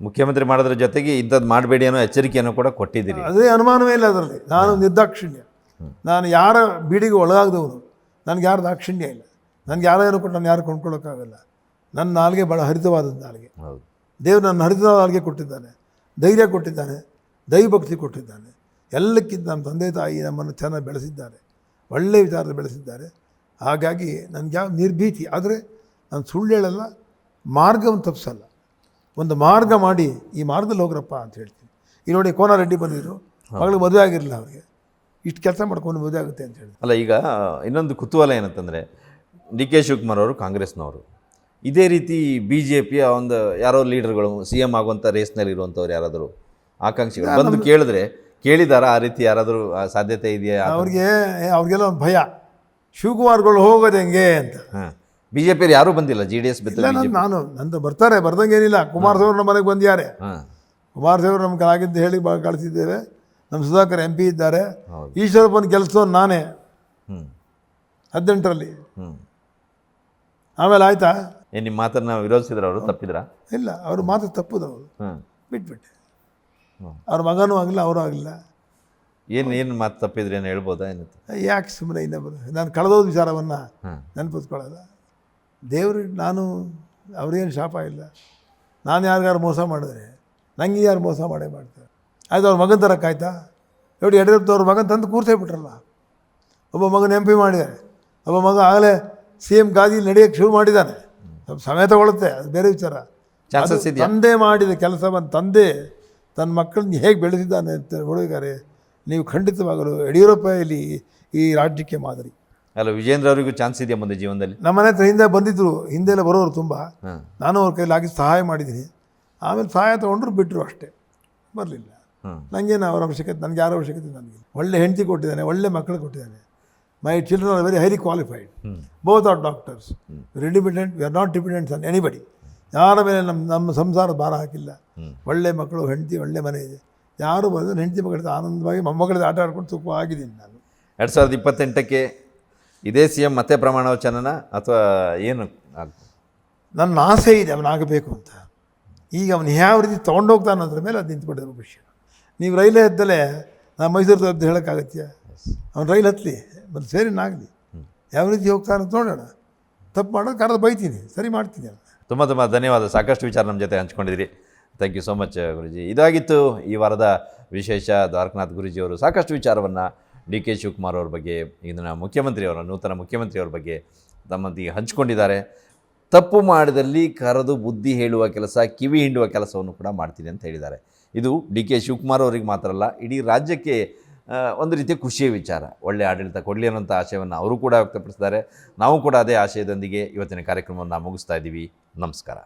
ಮುಖ್ಯಮಂತ್ರಿ ಮಾಡೋದ್ರ ಜೊತೆಗೆ ಇಂಥದ್ದು ಮಾಡಬೇಡಿ ಅನ್ನೋ ಎಚ್ಚರಿಕೆಯನ್ನು ಕೂಡ ಕೊಟ್ಟಿದ್ದೀರಿ. ಅದೇ ಅನುಮಾನವೇ ಇಲ್ಲ ಅದರಲ್ಲಿ. ನಾನು ನಿರ್ದಾಕ್ಷಿಣ್ಯ, ನಾನು ಯಾರ ಬೀಡಿಗೆ ಒಳಗಾಗದವನು, ನನಗೆ ಯಾರು ದಾಕ್ಷಿಣ್ಯ ಇಲ್ಲ. ನನಗೆ ಯಾರು ಕೊಟ್ಟು ನಾನು ಯಾರು ಕೊಂಡ್ಕೊಳ್ಳೋಕ್ಕಾಗಲ್ಲ. ನನ್ನ ನಾಲ್ಗೆ ಭಾಳ ಹರಿತವಾದ ನಾಲ್ಗೆ. ದೇವರು ನನ್ನ ಹರಿತವಾದ ನಾಲ್ಗೆ ಕೊಟ್ಟಿದ್ದಾನೆ, ಧೈರ್ಯ ಕೊಟ್ಟಿದ್ದಾನೆ, ದೈವಭಕ್ತಿ ಕೊಟ್ಟಿದ್ದಾನೆ. ಎಲ್ಲಕ್ಕಿಂತ ನಮ್ಮ ತಂದೆ ತಾಯಿ ನಮ್ಮನ್ನು ಚೆನ್ನಾಗಿ ಬೆಳೆಸಿದ್ದಾರೆ, ಒಳ್ಳೆಯ ವಿಚಾರದಲ್ಲಿ ಬೆಳೆಸಿದ್ದಾರೆ. ಹಾಗಾಗಿ ನನಗೆ ಯಾವ ನಿರ್ಭೀತಿ. ಆದರೆ ನಾನು ಸುಳ್ಳು ಹೇಳಲ್ಲ, ಮಾರ್ಗವನ್ನು ತಪ್ಪಿಸಲ್ಲ. ಒಂದು ಮಾರ್ಗ ಮಾಡಿ ಈ ಮಾರ್ಗದಲ್ಲಿ ಹೋಗ್ರಪ್ಪ ಅಂತ ಹೇಳ್ತೀನಿ. ಈಗ ನೋಡಿ, ಕೋನಾರೆಡ್ಡಿ ಬಂದಿದ್ರು, ಮಗಳಿಗೆ ಮದುವೆ ಆಗಿರಲಿಲ್ಲ, ಅವ್ರಿಗೆ ಇಷ್ಟು ಕೆಲಸ ಮಾಡ್ಕೊಂಡು ಮದುವೆ ಆಗುತ್ತೆ ಅಂತ ಹೇಳಿ. ಅಲ್ಲ, ಈಗ ಇನ್ನೊಂದು ಕುತೂಹಲ ಏನಂತಂದರೆ, ಡಿ ಕೆ ಶಿವಕುಮಾರ್ ಅವರು ಕಾಂಗ್ರೆಸ್ನವರು, ಇದೇ ರೀತಿ BJPಯ ಒಂದು ಯಾರೋ ಲೀಡರ್ಗಳು CM ಆಗುವಂಥ ರೇಸ್ನಲ್ಲಿ ಇರುವಂಥವ್ರು ಯಾರಾದರೂ ಆಕಾಂಕ್ಷಿಗಳು ಬಂದು ಕೇಳಿದಾರ ಆ ರೀತಿ ಯಾರಾದರೂ ಸಾಧ್ಯತೆ ಇದೆಯಾ? ಅವ್ರಿಗೆಲ್ಲ ಒಂದು ಭಯ, ಶಿವಕುಮಾರ್ಗಳು ಹೋಗೋದು ಹೆಂಗೆ ಅಂತ. BJP ಯಾರೂ ಬಂದಿಲ್ಲ, JDS ನಾನು ನಂದು ಬರ್ತಾರೆ, ಬರ್ದಂಗೇನಿಲ್ಲ. ಕುಮಾರಸ್ವಾಮಿ ನಮ್ಮ ಮನೆಗೆ ಬಂದಿದ್ದಾರೆ. ಕುಮಾರಸ್ವಾಮಿ ನಮ್ಗೆ ಆಗಿದ್ದು ಹೇಳಿ ಕಳಿಸಿದ್ದೇವೆ. ನಮ್ಮ ಸುಧಾಕರ್ MP ಇದ್ದಾರೆ. ಈಶ್ವರಪ್ಪನ ಕೆಲಸವನ್ನು ನಾನೇ 18ರಲ್ಲಿ. ಆಮೇಲೆ ಆಯ್ತಾ, ನಿಮ್ಮ ಮಾತನ್ನು ವಿರೋಧಿಸಿದ್ರು ಅವರು? ತಪ್ಪಿದ್ರ? ಇಲ್ಲ, ಅವ್ರ ಮಾತು ತಪ್ಪುದವರು, ಬಿಟ್ಬಿಟ್ಟೆ. ಅವ್ರ ಮಗನೂ ಆಗಲಿಲ್ಲ, ಅವರೂ ಆಗಲಿಲ್ಲ. ಏನು ಮಾತು ತಪ್ಪಿದ್ರಿ ಏನು ಹೇಳ್ಬೋದಾ? ಏನಂತ ಯಾಕೆ ಸುಮ್ಮನೆ ಇನ್ನೊಬ್ಬರು ನಾನು ಕಳೆದೋದ ವಿಚಾರವನ್ನು ನೆನಪಿಸ್ಕೊಳ್ಳೋಲ್ಲ. ದೇವ್ರಿಗೆ ನಾನು ಅವ್ರಿಗೇನು ಶಾಪ ಇಲ್ಲ. ನಾನು ಯಾರಿಗಾರು ಮೋಸ ಮಾಡಿದ್ರೆ ನನಗೆ ಯಾರು ಮೋಸ ಮಾಡೇ ಮಾಡ್ತಾರೆ. ಆಯ್ತು, ಅವ್ರ ಮಗನ ತರಕ್ಕಾಯ್ತಾ? ನೋಡಿ, ಯಡಿಯೂರಪ್ಪನವ್ರ ಮಗನ ತಂದು ಕೂರ್ಸೇ ಬಿಟ್ರಲ್ಲ. ಒಬ್ಬ ಮಗನ MP ಮಾಡಿದ್ದಾರೆ, ಒಬ್ಬ ಮಗ ಆಗಲೇ CM ಗಾದಿ ನಡೆಯೋಕ್ಕೆ ಶುರು ಮಾಡಿದ್ದಾನೆ. ಸ್ವಲ್ಪ ಸಮಯ ತಗೊಳುತ್ತೆ, ಅದು ಬೇರೆ ವಿಚಾರ. ತಂದೆ ಮಾಡಿದ ಕೆಲಸವನ್ನು ತಂದೆ ತನ್ನ ಮಕ್ಕಳನ್ನ ಹೇಗೆ ಬೆಳೆಸಿದ್ದಾನೆ ಅಂತ ನೋಡಿದ್ದಾರೆ. ನೀವು ಖಂಡಿತವಾಗಲು ಯಡಿಯೂರಪ್ಪ ಇಲ್ಲಿ ಈ ರಾಜ್ಯಕ್ಕೆ ಮಾದರಿ. ಅಲ್ಲ, ವಿಜೇಂದ್ರ ಅವರಿಗೂ ಚಾನ್ಸ್ ಇದೆಯಾ ಮುಂದೆ ಜೀವನದಲ್ಲಿ? ನಮ್ಮನೆ ಹತ್ರ ಹಿಂದೆ ಬಂದಿದ್ದರು, ಹಿಂದೆಲ್ಲ ಬರೋರು ತುಂಬ. ನಾನು ಅವ್ರ ಕೈಲಾಗಿ ಸಹಾಯ ಮಾಡಿದ್ದೀನಿ. ಆಮೇಲೆ ಸಹಾಯ ತೊಗೊಂಡ್ರು, ಬಿಟ್ಟರು, ಅಷ್ಟೇ, ಬರಲಿಲ್ಲ. ನನಗೇನು ಅವರ ಅವಶ್ಯಕತೆ, ನನಗೆ ಯಾರ ಅವಶ್ಯಕತೆ ನನಗೆ. ಒಳ್ಳೆ ಹೆಂಡತಿ ಕೊಟ್ಟಿದ್ದಾನೆ, ಒಳ್ಳೆ ಮಕ್ಕಳು ಕೊಟ್ಟಿದ್ದಾನೆ. My children are very highly qualified, both are doctors, independent. We are not dependents on anybody. ಯಾರ ಮೇಲೆ ನಮ್ಮ ಸಂಸಾರದ ಭಾರ ಹಾಕಿಲ್ಲ. ಒಳ್ಳೆ ಮಕ್ಕಳು, ಹೆಂಡತಿ, ಒಳ್ಳೆ ಮನೆ ಇದೆ, ಯಾರು ಬಂದು ಹೆಂಡತಿ ಮಕ್ಕಳಿಂದ ಆನಂದವಾಗಿ ಮೊಮ್ಮಗಳಿಂದ ಆಟ ಆಡ್ಕೊಂಡು ಸುಖವಾಗಿದ್ದೀನಿ ನಾನು. 2028ಕ್ಕೆ ಇದೇ ಸಿ ಎಂ ಮತ್ತೆ ಪ್ರಮಾಣ ವಚನನ ಅಥವಾ ಏನು? ನನ್ನ ಆಸೆ ಇದೆ ಅವನಾಗಬೇಕು ಅಂತ. ಈಗ ಅವನು ಯಾವ ರೀತಿ ತೊಗೊಂಡೋಗ್ತಾನೆ ಅದ್ರ ಮೇಲೆ ಅದು ನಿಂತ್ಕೊಂಡಿರೋ ವಿಷಯ. ನೀವು ರೈಲೇ ಎದ್ದಲೇ ನಾನು ಮೈಸೂರು ಅಂತ ಹೇಳೋಕ್ಕಾಗತ್ಯ? ಅವ್ನು ರೈಲು ಹತ್ತಲಿ ಮತ್ತು ಸೇರಿನಾಗಲಿ, ಯಾವ ರೀತಿ ಹೋಗ್ತಾನೆ ಅಂತ ನೋಡೋಣ. ತಪ್ಪು ಮಾಡೋದು ಕರೆದು ಬೈತೀನಿ, ಸರಿ ಮಾಡ್ತೀನಿ ಅಂತ. ತುಂಬ ತುಂಬ ಧನ್ಯವಾದ. ಸಾಕಷ್ಟು ವಿಚಾರ ನಮ್ಮ ಜೊತೆ ಹಂಚ್ಕೊಂಡಿದ್ದೀರಿ. ಥ್ಯಾಂಕ್ ಯು ಸೋ ಮಚ್ ಗುರುಜಿ. ಇದಾಗಿತ್ತು ಈ ವಾರದ ವಿಶೇಷ. ದ್ವಾರಕನಾಥ್ ಗುರೂಜಿಯವರು ಸಾಕಷ್ಟು ವಿಚಾರವನ್ನು ಡಿ ಕೆ ಶಿವಕುಮಾರ್ ಅವ್ರ ಬಗ್ಗೆ, ಇದನ್ನು ನೂತನ ಮುಖ್ಯಮಂತ್ರಿಯವರ ಬಗ್ಗೆ ತಮ್ಮೊಂದಿಗೆ ಹಂಚ್ಕೊಂಡಿದ್ದಾರೆ. ತಪ್ಪು ಮಾಡಿದಲ್ಲಿ ಕರೆದು ಬುದ್ಧಿ ಹೇಳುವ ಕೆಲಸ, ಕಿವಿ ಹಿಂಡುವ ಕೆಲಸವನ್ನು ಕೂಡ ಮಾಡ್ತೀನಿ ಅಂತ ಹೇಳಿದ್ದಾರೆ. ಇದು ಡಿ ಕೆ ಶಿವಕುಮಾರ್ ಅವರಿಗೆ ಮಾತ್ರ ಅಲ್ಲ, ಇಡೀ ರಾಜ್ಯಕ್ಕೆ ಒಂದು ರೀತಿಯ ಖುಷಿಯ ವಿಚಾರ. ಒಳ್ಳೆಯ ಆಡಳಿತ ಕೊಡಲಿ ಅನ್ನೋಂಥ ಆಶಯವನ್ನು ಅವರು ಕೂಡ ವ್ಯಕ್ತಪಡಿಸಿದ್ದಾರೆ. ನಾವು ಕೂಡ ಅದೇ ಆಶಯದೊಂದಿಗೆ ಇವತ್ತಿನ ಕಾರ್ಯಕ್ರಮವನ್ನು ಮುಗಿಸ್ತಾ ಇದ್ದೀವಿ. ನಮಸ್ಕಾರ.